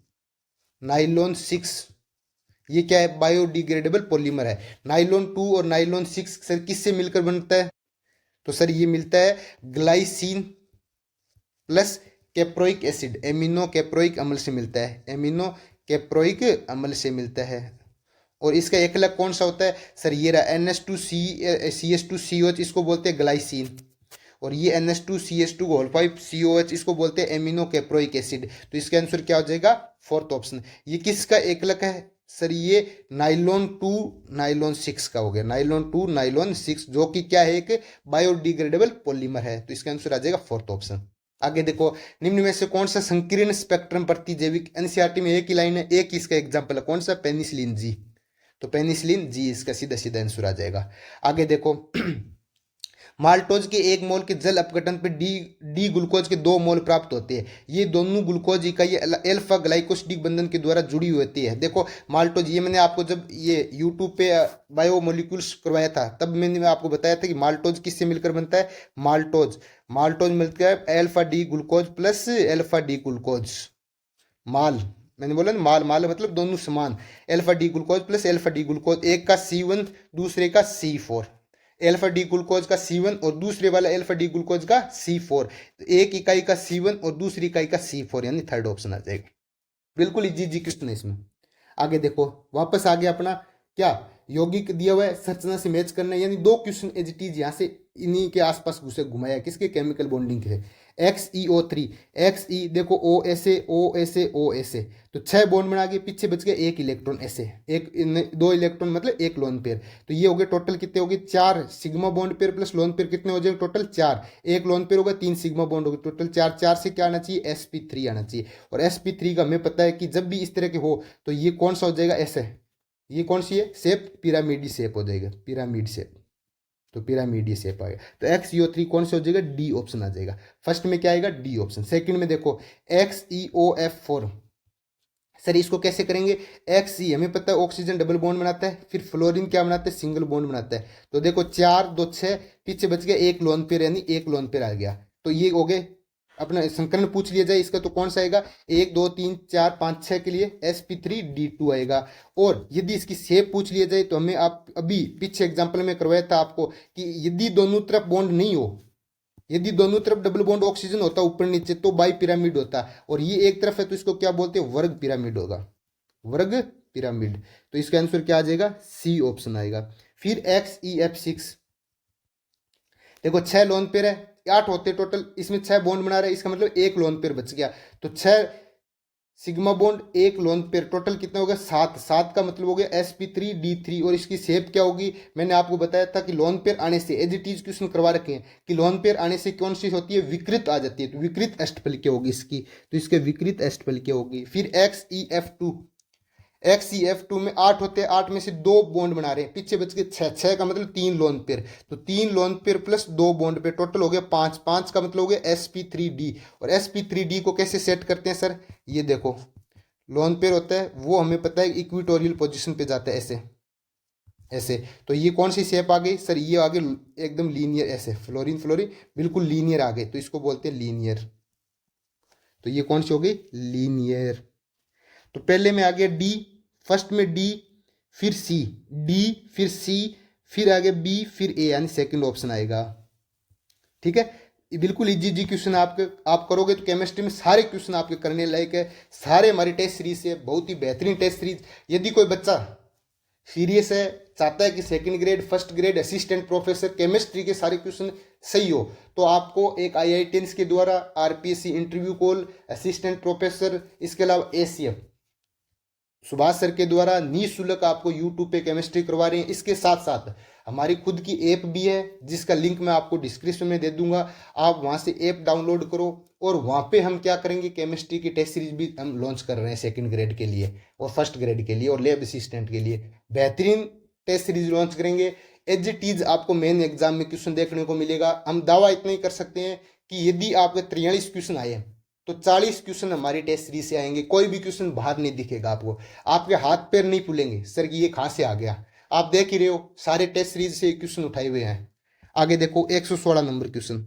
नाइलॉन 6, ये क्या है बायोडिग्रेडेबल पॉलीमर है। नाइलॉन 2 और नाइलॉन 6 सर किससे मिलकर बनता है, तो सर ये मिलता है glycine plus caproic acid, amino caproic अम्ल से मिलता है, एमिनो कैप्रोइक अम्ल से मिलता है। और इसका एकलक कौन सा होता है, सर ये रहा NH2CH2COH, इसको बोलते हैं ग्लाइसिन, और ये NH2CH2O5COH, इसको बोलते हैं एमिनो कैप्रोइक एसिड। तो इसका आंसर क्या हो जाएगा, फोर्थ ऑप्शन। ये किसका एकलक है, सर ये नाइलॉन 2 नाइलॉन 6 का हो गया, नाइलॉन 2 नाइलॉन 6, जो कि क्या है एक बायोडिग्रेडेबल पॉलीमर है। तो इसका आंसर आ जाएगा फोर्थ ऑप्शन। आगे देखो, निम्न में से कौन सा संकीर्ण स्पेक्ट्रम प्रतिजैविक, NCERT में एक ही लाइन है, एक ही इसका एग्जाम्पल है, कौन सा, पेनिसिलिन जी। तो पेनिसिलिन जी इसका सीधा सीधा आंसर आ जाएगा। आगे देखो माल्टोज के 1 मोल के जल अपघटन पर डी डी ग्लूकोज के 2 मोल प्राप्त होते हैं। ये दोनों ग्लूकोज इकाई अल्फा ग्लाइकोसिडिक बंधन के द्वारा जुड़ी होती है। देखो माल्टोज, ये मैंने आपको जब ये यूट्यूब पे बायोमोलिक्यूल्स करवाया था तब मैंने आपको बताया था कि माल्टोज किससे मिलकर बनता है। माल्टोज माल्टोज मिलता है alpha D glucose plus alpha D glucose. माल मैंने बोला ना, माल माल मतलब दोनों समान। Alpha D glucose plus alpha D glucose, एक का C1 दूसरे का C4। अल्फा डी ग्लूकोज का C1 और दूसरे वाला अल्फा डी ग्लूकोज का C4। तो एक इकाई का C1 और दूसरी इकाई का C4, यानी थर्ड ऑप्शन आ जाएगा। बिल्कुल इजी जी क्वेश्चन है इसमें। आगे देखो वापस आ गया अपना क्या यौगिक दिया हुआ है, संरचना से मैच करना है, यानी 2 क्वेश्चन एज इट इज यहाँ से इन्हीं के आसपास घुसे घुमाया। किसके? केमिकल बॉन्डिंग के। XeO3 XE देखो O ऐसे तो 6 बॉन्ड बना के पीछे बच गया 1 इलेक्ट्रॉन ऐसे, 2 इलेक्ट्रॉन मतलब 1 लोन पेयर। तो ये हो गए टोटल कितने हो गए 4 sigma bond pair plus lone pair कितने हो जाएंगे टोटल 4। 1 लोन पेयर होगा 3 सिग्मा बॉन्ड होगा टोटल 4। 4 से क्या आना चाहिए sp3 आना चाहिए। और sp3 का हमें पता है कि जब भी इस तरह के हो तो ये कौन सा हो जाएगा ऐसे, ये कौन सी है शेप पिरामिडी शेप हो जाएगा, पिरामिड शेप। तो पिरामिडी शेप आएगा। तो XeO3 कौन से हो जाएगा डी ऑप्शन आ जाएगा। फर्स्ट में क्या आएगा डी ऑप्शन। सेकंड में देखो XeOF4, सर इसको कैसे करेंगे। Xe हमें पता है ऑक्सीजन डबल बॉन्ड बनाता है, फिर फ्लोरीन क्या बनाता है सिंगल बॉन्ड बनाता है। तो देखो 4 2 6 पीछे बच गया 1 लोन पेयर, यानी 1 लोन पेयर आ गया। तो ये हो गए अपना संकलन पूछ लिया जाए इसका तो कौन सा आएगा 1 2 3 4 5 6 के लिए sp3d2 आएगा। और यदि इसकी शेप पूछ लिया जाए तो हमें आप अभी पीछे एग्जांपल में करवाया था आपको कि यदि दोनों तरफ बॉन्ड नहीं हो, यदि दोनों तरफ डबल बॉन्ड ऑक्सीजन होता ऊपर नीचे तो बाई पिरामिड होता, और ये एक तरफ है तो इसको क्या बोलते हैं वर्ग पिरामिड होगा, वर्ग पिरामिड। तो इसका आंसर क्या आ जाएगा सी ऑप्शन आएगा। फिर XeF6 देखो 6 लोन पेयर है, 8 होते टोटल, इसमें 6 बॉन्ड बना रहे हैं, इसका मतलब 1 लोन पेयर बच गया। तो 6 sigma bond 1 lone pair total कितना हो गया 7। 7 का मतलब हो गया sp3d3। और इसकी शेप क्या होगी, मैंने आपको बताया था कि लोन पेयर आने से एज इट इज क्वेश्चन करवा रखे हैं कि लोन पेयर आने से कौन सी होती है विकृत आ जाती है। तो विकृत अष्टफलिक्य होगी इसकी, तो इसके विकृत अष्टफलिक्य होगी। फिर XeF2 में 8 होते हैं, 8 में से 2 बॉन्ड बना रहे हैं, पीछे बच के 6। 6 का मतलब 3 लोन पेयर, तो 3 लोन पेयर प्लस 2 बॉन्ड पे टोटल हो गया 5। 5 का मतलब हो गया sp3d। और sp3d को कैसे सेट करते हैं सर, ये देखो लोन पेयर होता है वो हमें पता है इक्विटोरियल पोजीशन पे जाता है ऐसे ऐसे। तो ये कौन सी शेप आ गई सर, ये आगे एकदम लीनियर ऐसे, फ्लोरीन फ्लोरीन बिल्कुल लीनियर आ गए, तो इसको बोलते हैं लीनियर। तो ये कौन सी हो गई लीनियर। तो पहले में आ गया डी, फर्स्ट में डी फिर सी, डी फिर सी फिर आगे बी फिर ए, यानी सेकंड ऑप्शन आएगा। ठीक है, ये बिल्कुल इजी जी क्वेश्चन आपके आप करोगे तो केमिस्ट्री में सारे क्वेश्चन आपके करने लायक है। सारे हमारी टेस्ट सीरीज से बहुत ही बेहतरीन टेस्ट सीरीज। यदि कोई बच्चा सीरियस है, चाहता है कि second grade first grade assistant professor chemistry के सारे क्वेश्चन सही हो, तो आपको एक IITians के द्वारा RPSC interview call assistant professor, इसके अलावा ACF सुभाष सर के द्वारा निःशुल्क आपको यूट्यूब पे केमिस्ट्री करवा रहे हैं। इसके साथ साथ हमारी खुद की ऐप भी है जिसका लिंक मैं आपको डिस्क्रिप्शन में दे दूंगा, आप वहां से ऐप डाउनलोड करो। और वहां पे हम क्या करेंगे केमिस्ट्री की टेस्ट सीरीज भी हम लॉन्च कर रहे हैं सेकंड ग्रेड के लिए और फर्स्ट ग्रेड के लिए और लैब असिस्टेंट के लिए बेहतरीन टेस्ट सीरीज लॉन्च करेंगे। एज इट इज आपको मेन एग्जाम में क्वेश्चन देखने को मिलेगा। हम दावा इतना ही कर सकते हैं कि यदि आपके 43 क्वेश्चन आए तो 40 क्वेश्चन हमारी टेस्ट सीरीज से आएंगे। कोई भी क्वेश्चन बाहर नहीं दिखेगा आपको, आपके हाथ पैर नहीं फूलेंगे सर कि ये कहाँ से आ गया। आप देख ही रहे हो सारे टेस्ट सीरीज से क्वेश्चन उठाए हुए हैं। आगे देखो 116 नंबर क्वेश्चन,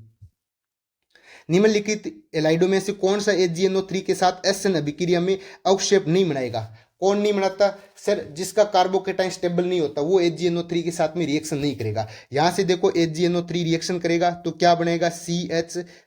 निम्नलिखित एलाइडो में से कौन सा AgNO3 के साथ SN अभिक्रिया में अवक्षेप नहीं बनाएगा। कौन नहीं बनाता सर, जिसका कार्बोकेटाइन स्टेबल नहीं होता वो AgNO3 के साथ में रिएक्शन नहीं करेगा। यहां से देखो AgNO3 रिएक्शन करेगा तो क्या बनेगा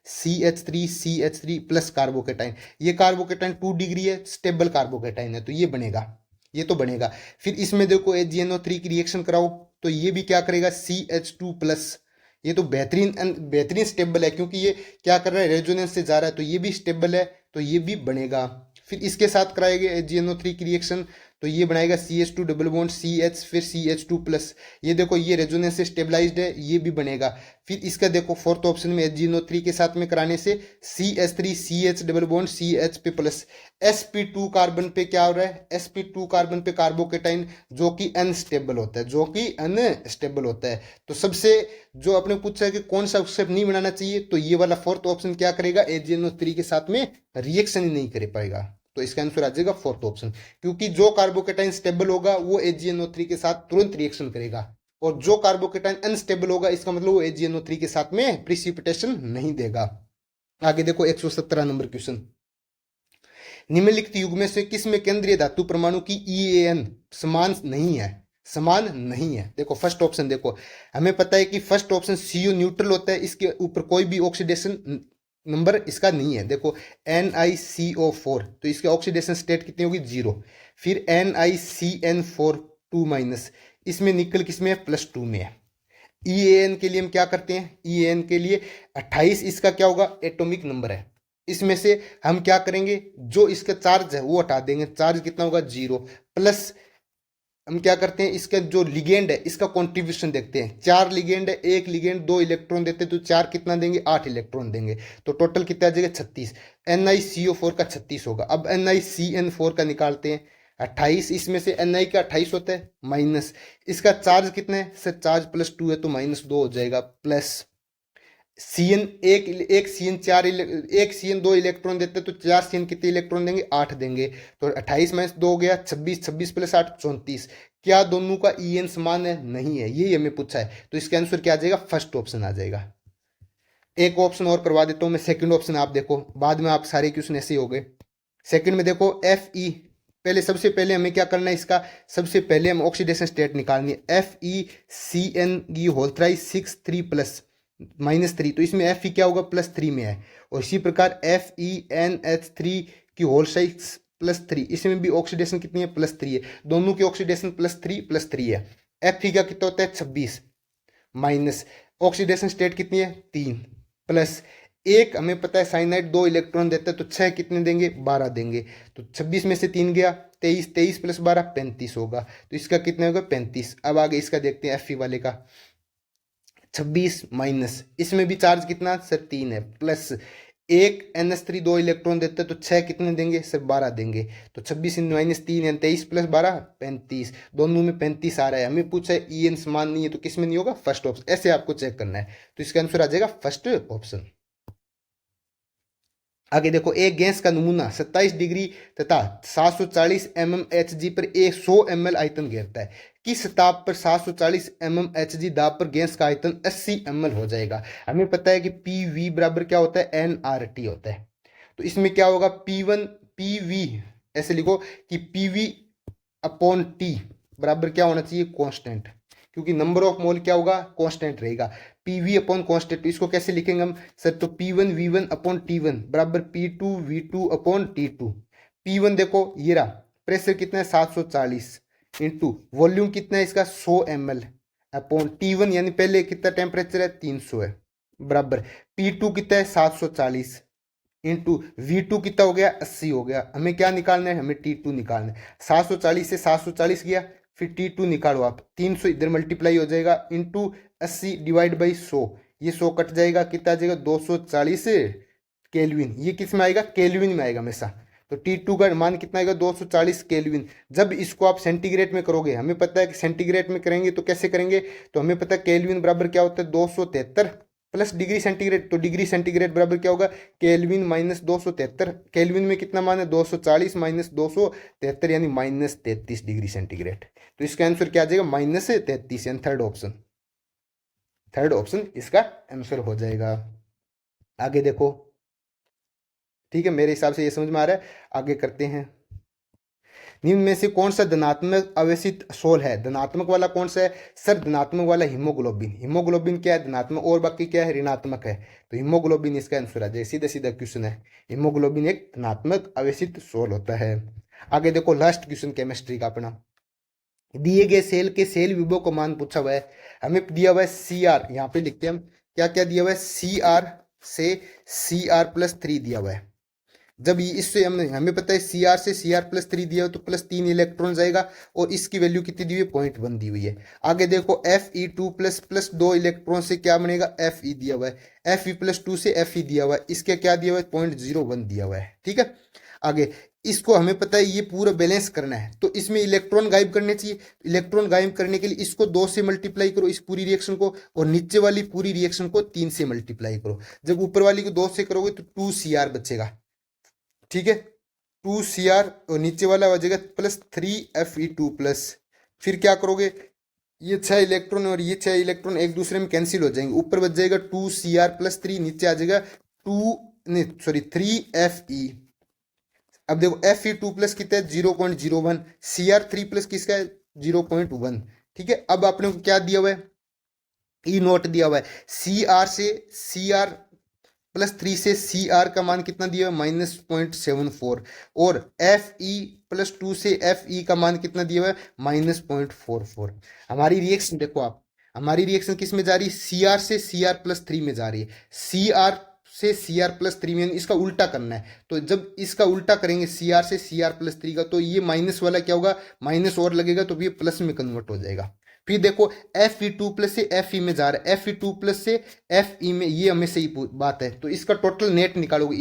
CH3 प्लस कार्बोकेटाइन। ये कार्बोकेटाइन 2 डिग्री है, स्टेबल कार्बोकेटाइन है, तो ये बनेगा, ये तो बनेगा। फिर इसमें देखो AgNO3 की रिएक्शन कराओ तो ये भी क्या करेगा CH2 प्लस, ये तो बेहतरीन स्टेबल है क्योंकि ये क्या कर रहा है रेजोनेंस से जा रहा है, तो ये भी स्टेबल है, तो ये भी बनेगा। फिर इसके साथ कराएंगे AgNO3 की रिएक्शन तो ये बनाएगा CH2 डबल बॉन्ड CH फिर CH2 प्लस। ये देखो ये रेजोनेंस से स्टेबलाइज्ड है, ये भी बनेगा। फिर इसका देखो फोर्थ ऑप्शन में HgNO3 के साथ में कराने से CH3 CH double bond CH पे प्लस। sp2 कार्बन पे क्या हो रहा है, sp2 कार्बन पे कार्बोकेटाइन जो कि अनस्टेबल होता है, जो कि अनस्टेबल होता है। तो सबसे जो आपने पूछा है कि कौन सा स्टेप नहीं बनाना चाहिए, तो ये वाला फोर्थ ऑप्शन क्या करेगा, HgNO3 के साथ में रिएक्शन ही नहीं कर पाएगा। तो इसका आंसर आ जाएगा फोर्थ ऑप्शन, क्योंकि जो कार्बोकेटाइन स्टेबल होगा वो HgNO3 के साथ तुरंत रिएक्शन करेगा, और जो कार्बोकेटाइन अनस्टेबल होगा इसका मतलब वो HgNO3 के साथ में प्रिसिपिटेशन नहीं देगा। आगे देखो 117 नंबर क्वेश्चन, निम्नलिखित युग्म से किस में केंद्रीय धातु परमाणु की EAN समान नहीं है, समान नहीं है। देखो फर्स्ट ऑप्शन देखो, हमें पता है कि फर्स्ट ऑप्शन CO न्यूट्रल होता है, इसके ऊपर कोई भी ऑक्सीडेशन नंबर इसका नहीं है। देखो NiCO4, तो इसके ऑक्सीडेशन स्टेट कितनी होगी, 0। फिर NiCN4 2-, इसमें निकल किसमें है, +2 में है। EAN के लिए हम क्या करते हैं, EAN के लिए 28 इसका क्या होगा, एटॉमिक नंबर है। इसमें से हम क्या करेंगे, जो इसका चार्ज है वो हटा देंगे, चार्ज कितना होगा, 0। प्लस हम क्या करते हैं, इसका जो लिगेंड है इसका कॉन्ट्रीब्यूशन देखते हैं। 4 लिगेंड है, एक लिगेंड 2 इलेक्ट्रॉन देते हैं, तो 4 कितना देंगे, 8 इलेक्ट्रॉन देंगे। तो टोटल कितना आ जाएगा, 36। NiCO4 का 36 होगा। अब NiCN4 का निकालते हैं, 28, इसमें से Ni का 28 होता है, माइनस इसका चार्ज कितना है सर, चार्ज +2 है तो -2 हो जाएगा, प्लस CN एक CN 4 एक CN 2 इलेक्ट्रॉन देते हैं, तो 4 CN कितने इलेक्ट्रॉन देंगे, 8 देंगे। तो 28 - 2 हो गया 26, 26 + 8 34। क्या दोनों का EN समान है, नहीं है, यही हमें पूछा है। तो इसका आंसर क्या आ जाएगा, फर्स्ट ऑप्शन आ जाएगा। एक ऑप्शन और करवा देता हूं मैं, सेकंड ऑप्शन आप देखो, बाद में आप सारे क्वेश्चन ऐसे ही हो गए। सेकंड में देखो Fe, पहले सबसे पहले हमें क्या करना है, इसका सबसे पहले हम ऑक्सीडेशन स्टेट निकालनी है। FeCN की होल थ्राइस 6 3 -3, तो इसमें Fe क्या होगा, +3 में है। और इसी प्रकार FeNH3 की होल साइज +3, इसमें भी ऑक्सीडेशन कितनी है, +3 है। दोनों की ऑक्सीडेशन +3 है। Fe का कितना होता है, 26, माइनस ऑक्सीडेशन स्टेट कितनी है, 3, प्लस एक हमें पता है साइनाइड 2 इलेक्ट्रॉन देता है, तो 6 कितने देंगे, 12 देंगे। तो 26 में से 3 गया, 23, 23 + 12 35 होगा। तो इसका कितना होगा, 35। अब आगे इसका देखते हैं, Fe वाले का 26 माइनस, इसमें भी चार्ज कितना सर, 3 है, प्लस एक NH3 2 इलेक्ट्रॉन देते हैं, तो 6 कितने देंगे सर, 12 देंगे। तो 26 - 3 यानी 23 + 12 35, दोनों में 35 आ रहा है। हमें पूछा है EN समान नहीं है, तो किस में नहीं होगा, फर्स्ट ऑप्शन। ऐसे आपको चेक करना है, तो इसका आंसर आ जाएगा फर्स्ट ऑप्शन। आगे देखो, एक गैस का नमूना 27 डिग्री तथा 740 mmHg पर 100 ml आयतन घेरता है। किस ताप पर 740 mmHg दाब पर गैस का आयतन 80 ml हो जाएगा। हमें पता है कि PV बराबर क्या होता है, nRT होता है। तो इसमें क्या होगा, P1 PV, ऐसे लिखो कि PV/T बराबर क्या होना चाहिए, कांस्टेंट, क्योंकि नंबर ऑफ मोल क्या होगा, कांस्टेंट रहेगा। PV/कांस्टेंट, इसको कैसे लिखेंगे हम सर, तो P1 V1/T1 बराबर P2 V2/T2। P1 देखो ये रहा, प्रेशर कितना है 740, इंटू वॉल्यूम कितना है इसका 100 ml अपॉन T1 यानी पहले कितना टेम्परेचर है 300 है, बराबर P2 कितना है 740 इंटू V2 कितना हो गया 80 हो गया। हमें क्या निकालना है, हमें T2 निकालना है। 740 से 740 गया, फिर T2 निकालो आप, 300 इधर मल्टीप्लाई हो जाएगा, इंटू 80 डिवाइड बाई 100, ये 100 कट जाएगा, कितना आ जाएगा 240 केल्विन। ये किस में आएगा, केल्विन में आएगा हमेशा। तो T2 का मान कितना आएगा, 240 केल्विन। जब इसको आप सेंटीग्रेड में करोगे, हमें पता है कि सेंटीग्रेड में करेंगे तो कैसे करेंगे, तो हमें पता है केल्विन बराबर क्या होता है 273 प्लस डिग्री सेंटीग्रेड। तो डिग्री सेंटीग्रेड बराबर क्या होगा, केल्विन माइनस 273। केल्विन में कितना मान है 240 माइनस 273 यानी -33 डिग्री सेंटीग्रेड। तो इसका आंसर क्या आ जाएगा, -33 यानी थर्ड ऑप्शन। थर्ड ऑप्शन इसका आंसर हो जाएगा। आगे देखो, ठीक है, मेरे हिसाब से ये समझ में आ रहा है। आगे करते हैं, निम्न में से कौन सा धनात्मक आवेशित सोल है। धनात्मक वाला कौन सा है सर, धनात्मक वाला हीमोग्लोबिन। हीमोग्लोबिन क्या है, धनात्मक, और बाकी क्या है, ऋणात्मक है। तो हीमोग्लोबिन इसका आंसर आ जाए, सीधा सीधा क्वेश्चन है। हीमोग्लोबिन एक धनात्मक आवेशित सोल होता है। आगे देखो, लास्ट क्वेश्चन केमिस्ट्री का अपना, दिए गए सेल के सेल विभव को मान पूछा हुआ है। हमें दिया हुआ है CR, यहाँ पे लिखते हैं हम क्या क्या दिया हुआ है, CR से CR+3 दिया हुआ है। जब ये इससे हमें पता है सी आर से सी आर प्लस 3 दिया हो तो प्लस 3 इलेक्ट्रॉन जाएगा, और इसकी वैल्यू कितनी दी हुई है, 0.1 दी हुई है। आगे देखो F E two plus plus 2 electron से क्या बनेगा, एफ ई दिया हुआ है, एफ ई प्लस 2 से एफ ई दिया हुआ है, इसके क्या दिया हुआ है, 0.01 दिया हुआ है। ठीक है, आगे इसको हमें पता है ये पूरा बैलेंस करना है, तो इसमें इलेक्ट्रॉन गायब करने चाहिए। इलेक्ट्रॉन गायब करने के लिए इसको 2 से मल्टीप्लाई करो, इस पूरी रिएक्शन को, और नीचे वाली पूरी रिएक्शन को 3 से मल्टीप्लाई करो। जब ऊपर वाली को 2 से करोगे तो 2 सी आर बचेगा। ठीक है, 2 सी आर, और नीचे वाला हो जाएगा plus 3 F E two plus. फिर क्या करोगे, ये 6 इलेक्ट्रॉन और ये 6 इलेक्ट्रॉन एक दूसरे में कैंसिल हो जाएंगे, ऊपर बच जाएगा 2 सी आर प्लस 3, नीचे आ जाएगा 3 एफ ई। अब देखो एफ ई टू प्लस कितना है, 0.01, सी आर 3 प्लस किसका है, 0.1। ठीक है, अब आपने को क्या दिया हुआ है, ई नोट दिया हुआ है, सी आर से सी आर प्लस 3 से सी आर का मान कितना दिया हुआ है, -0.74, और एफ ई प्लस 2 से एफ ई का मान कितना दिया हुआ है, -0.44। हमारी रिएक्शन देखो आप, हमारी रिएक्शन किस में जा रही है, सी आर से सी आर प्लस 3 में जा रही है। सी आर से सी आर प्लस 3 में, इसका उल्टा करना है, तो जब इसका उल्टा करेंगे सी आर से सी आर प्लस 3 का, तो ये माइनस वाला क्या होगा, माइनस और लगेगा तो ये प्लस में कन्वर्ट हो जाएगा। फिर देखो एफ ई टू प्लस से एफ ई में जा रहा है, एफ ई टू प्लस से एफ ई में, ये हमें सही बात है, तो इसका टोटल नेट निकालोगे,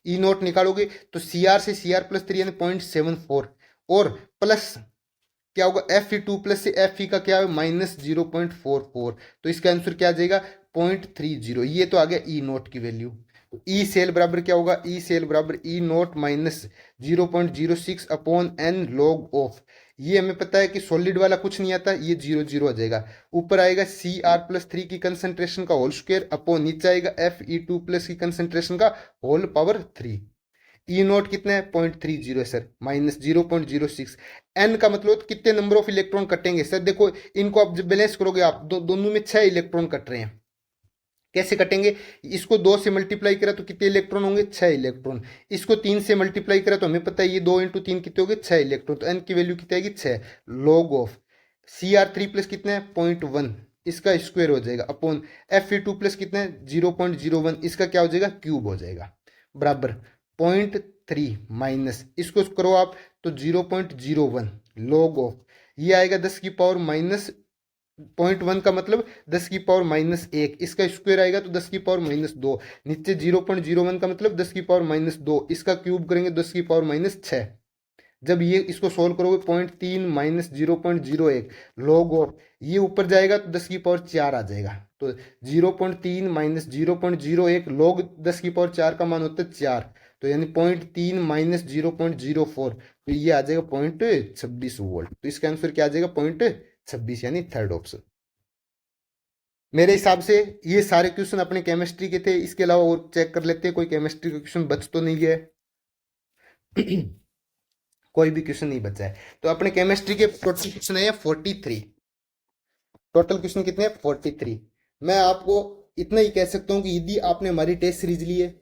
ई नोट निकालोगे तो सी आर से सी आर प्लस 3 यानी 0.74, और प्लस क्या होगा, एफ ई टू प्लस से एफ ई का क्या है, -0.44, तो इसका आंसर क्या आ जाएगा, 0.30। ये तो आ गया ई नोट की वैल्यू। तो ई सेल बराबर क्या होगा, ई सेल बराबर E nought -0.06 upon n log of, ये हमें पता है कि सॉलिड वाला कुछ नहीं आता, ये 0 आ जाएगा, ऊपर आएगा सी आर प्लस 3 की कंसंट्रेशन का होल स्क्वायर, अपॉन नीचे आएगा एफ ई टू प्लस की कंसंट्रेशन का होल पावर 3। ई नोट कितना है, 0.30 है सर, -0.06। एन का मतलब कितने नंबर ऑफ इलेक्ट्रॉन कटेंगे सर, देखो इनको आप जब बैलेंस करोगे आप, दोनों में 6 इलेक्ट्रॉन कट रहे हैं, कैसे कटेंगे, इसको 2 से मल्टीप्लाई करा तो कितने इलेक्ट्रॉन होंगे, 6 इलेक्ट्रॉन। इसको 3 से मल्टीप्लाई करा तो हमें पता है ये 2 × 3 कितने हो गए, 6 इलेक्ट्रॉन, तो एन की वैल्यू कितनी आएगी, 6 log of C R 3 plus कितना है, 0.1, इसका स्क्वायर हो जाएगा, upon F E two plus कितना है, 0.01, इसका क्या हो जाएगा, क्यूब हो जाएगा, बराबर 0.3 माइनस इसको करो आप तो 0.01 लॉग ऑफ, ये आएगा 10 की पावर माइनस 0.1 का मतलब 10 की पावर -1, इसका स्क्वायर आएगा तो 10 की पावर -2, नीचे 0.01 का मतलब 10 की पावर -2, इसका क्यूब करेंगे 10 की पावर -6। जब ये इसको सोल्व करोगे 0.3 माइनस 0.01 लॉग ऑफ, ये ऊपर जाएगा तो 10 की पावर 4 आ जाएगा, तो 0.3 माइनस 0.01 लॉग 10 की पावर 4 का मान होता है 4, तो यानी 0.3 माइनस 0.04, तो ये आ जाएगा 0.26 वोल्ट। तो इसका आंसर क्या आ जाएगा, 0.26, यानी थर्ड ऑप्शन। मेरे हिसाब से ये सारे क्वेश्चन अपने केमिस्ट्री के थे, इसके अलावा और चेक कर लेते हैं कोई केमिस्ट्री का क्वेश्चन बच तो नहीं गया है। कोई भी क्वेश्चन नहीं बचा है, तो अपने केमिस्ट्री के टोटल क्वेश्चन है 43। टोटल क्वेश्चन कितने हैं, 43। मैं आपको इतना ही कह सकता हूँ कि यदि आपने हमारी टेस्ट सीरीज ली है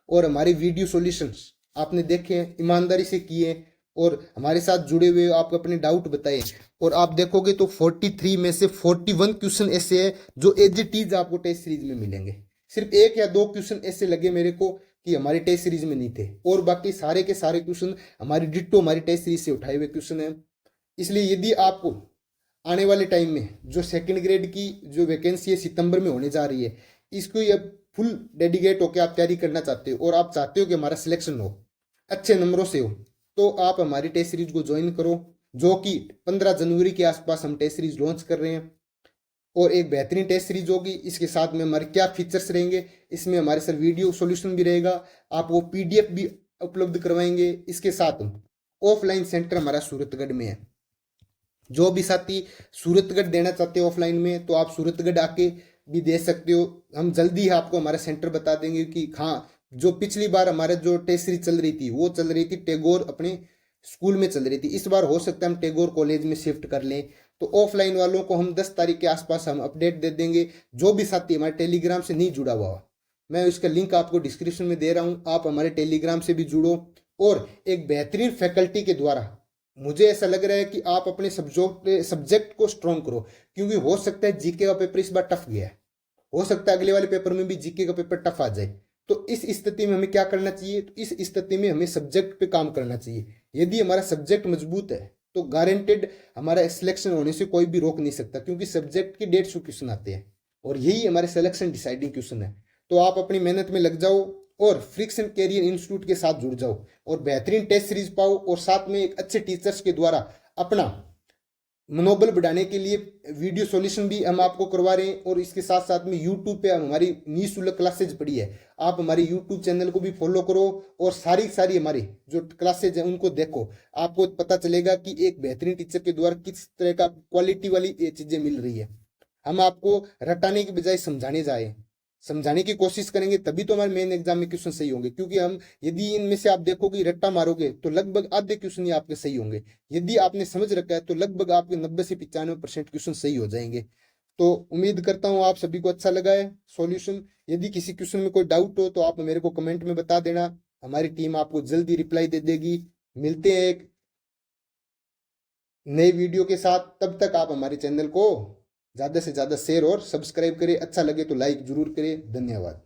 और हमारी वीडियो सॉल्यूशंस आपने देखे हैं, ईमानदारी से किए, और हमारे साथ जुड़े हुए आप अपने डाउट बताए, और आप देखोगे तो 43 में से 41 क्वेश्चन ऐसे हैं जो एज इट इज आपको टेस्ट सीरीज में मिलेंगे। सिर्फ 1 या 2 क्वेश्चन ऐसे लगे मेरे को कि हमारी टेस्ट सीरीज में नहीं थे, और बाकी सारे के सारे क्वेश्चन हमारी डिट्टो हमारी टेस्ट सीरीज से उठाए हुए क्वेश्चन हैं। इसलिए यदि आपको आने वाले टाइम में जो सेकंड ग्रेड की जो वैकेंसी है सितंबर में होने जा रही है, इसको अब फुल डेडिकेट होकर आप तैयारी करना चाहते हो और आप चाहते हो कि हमारा सिलेक्शन हो, अच्छे नंबरों से हो, तो आप हमारी टेस्ट सीरीज को ज्वाइन करो, जो कि 15 जनवरी के आसपास हम टेस्ट सीरीज लॉन्च कर रहे हैं, और एक बेहतरीन टेस्ट सीरीज होगी। इसके साथ में हमारे क्या फीचर्स रहेंगे, इसमें हमारे सर वीडियो सॉल्यूशन भी रहेगा, आप वो पीडीएफ भी उपलब्ध करवाएंगे। इसके साथ ऑफलाइन सेंटर हमारा सूरतगढ़ में है, जो भी साथी सूरतगढ़ देना चाहते हो ऑफलाइन में, तो आप सूरतगढ़ आके भी दे सकते हो। हम जल्दी ही आपको हमारा सेंटर बता देंगे कि हाँ, जो पिछली बार हमारे जो टेस्ट सीरीज चल रही थी वो चल रही थी टैगोर अपने स्कूल में चल रही थी, इस बार हो सकता है हम टैगोर कॉलेज में शिफ्ट कर लें। तो ऑफलाइन वालों को हम 10 तारीख के आसपास हम अपडेट दे देंगे। जो भी साथी हमारे टेलीग्राम से नहीं जुड़ा हुआ, मैं इसका लिंक आपको डिस्क्रिप्शन में दे रहा हूँ, आप हमारे टेलीग्राम से भी जुड़ो, और एक बेहतरीन फैकल्टी के द्वारा मुझे ऐसा लग रहा है कि आप अपने सब्जेक्ट को स्ट्रॉन्ग करो, क्योंकि हो सकता है जीके का पेपर इस बार टफ गया है, हो सकता है अगले वाले पेपर में भी जीके का पेपर टफ आ जाए। तो इस स्थिति में हमें क्या करना चाहिए? तो इस स्थिति में हमें सब्जेक्ट पे काम करना चाहिए। यदि हमारा सब्जेक्ट मजबूत है तो गारंटेड हमारा सिलेक्शन होने से कोई भी रोक नहीं सकता, क्योंकि सब्जेक्ट के 150 क्वेश्चन आते हैं और यही हमारे सिलेक्शन डिसाइडिंग क्वेश्चन है। तो आप अपनी मेहनत में लग जाओ और फ्रिक्शन कैरियर इंस्टीट्यूट के साथ जुड़ जाओ और बेहतरीन टेस्ट सीरीज पाओ, और साथ में एक अच्छे टीचर्स के द्वारा अपना मनोबल बढ़ाने के लिए वीडियो सॉल्यूशन भी हम आपको करवा रहे हैं। और इसके साथ साथ में यूट्यूब पे हमारी निःशुल्क क्लासेज पड़ी है, आप हमारे यूट्यूब चैनल को भी फॉलो करो और सारी हमारी जो क्लासेज हैं उनको देखो। आपको पता चलेगा कि एक बेहतरीन टीचर के द्वारा किस तरह का क्वालिटी वाली ये चीजें मिल रही है। हम आपको रटाने की बजाय समझाने की कोशिश करेंगे, तभी तो हमारे मेन एग्जाम में क्वेश्चन सही होंगे। क्योंकि हम यदि इनमें से आप देखोगे रट्टा मारोगे तो लगभग आधे क्वेश्चन ही आपके सही होंगे। यदि आपने समझ रखा है तो लगभग आपके 90 से 95% क्वेश्चन सही हो जाएंगे। तो उम्मीद करता हूँ आप सभी को अच्छा लगा है सॉल्यूशन। यदि किसी क्वेश्चन में कोई डाउट हो तो आप मेरे को कमेंट में बता देना, हमारी टीम आपको जल्दी रिप्लाई दे देगी। मिलते हैं एक नई वीडियो के साथ, तब तक आप हमारे चैनल को ज़्यादा से ज़्यादा शेयर और सब्सक्राइब करें। अच्छा लगे तो लाइक जरूर करें। धन्यवाद।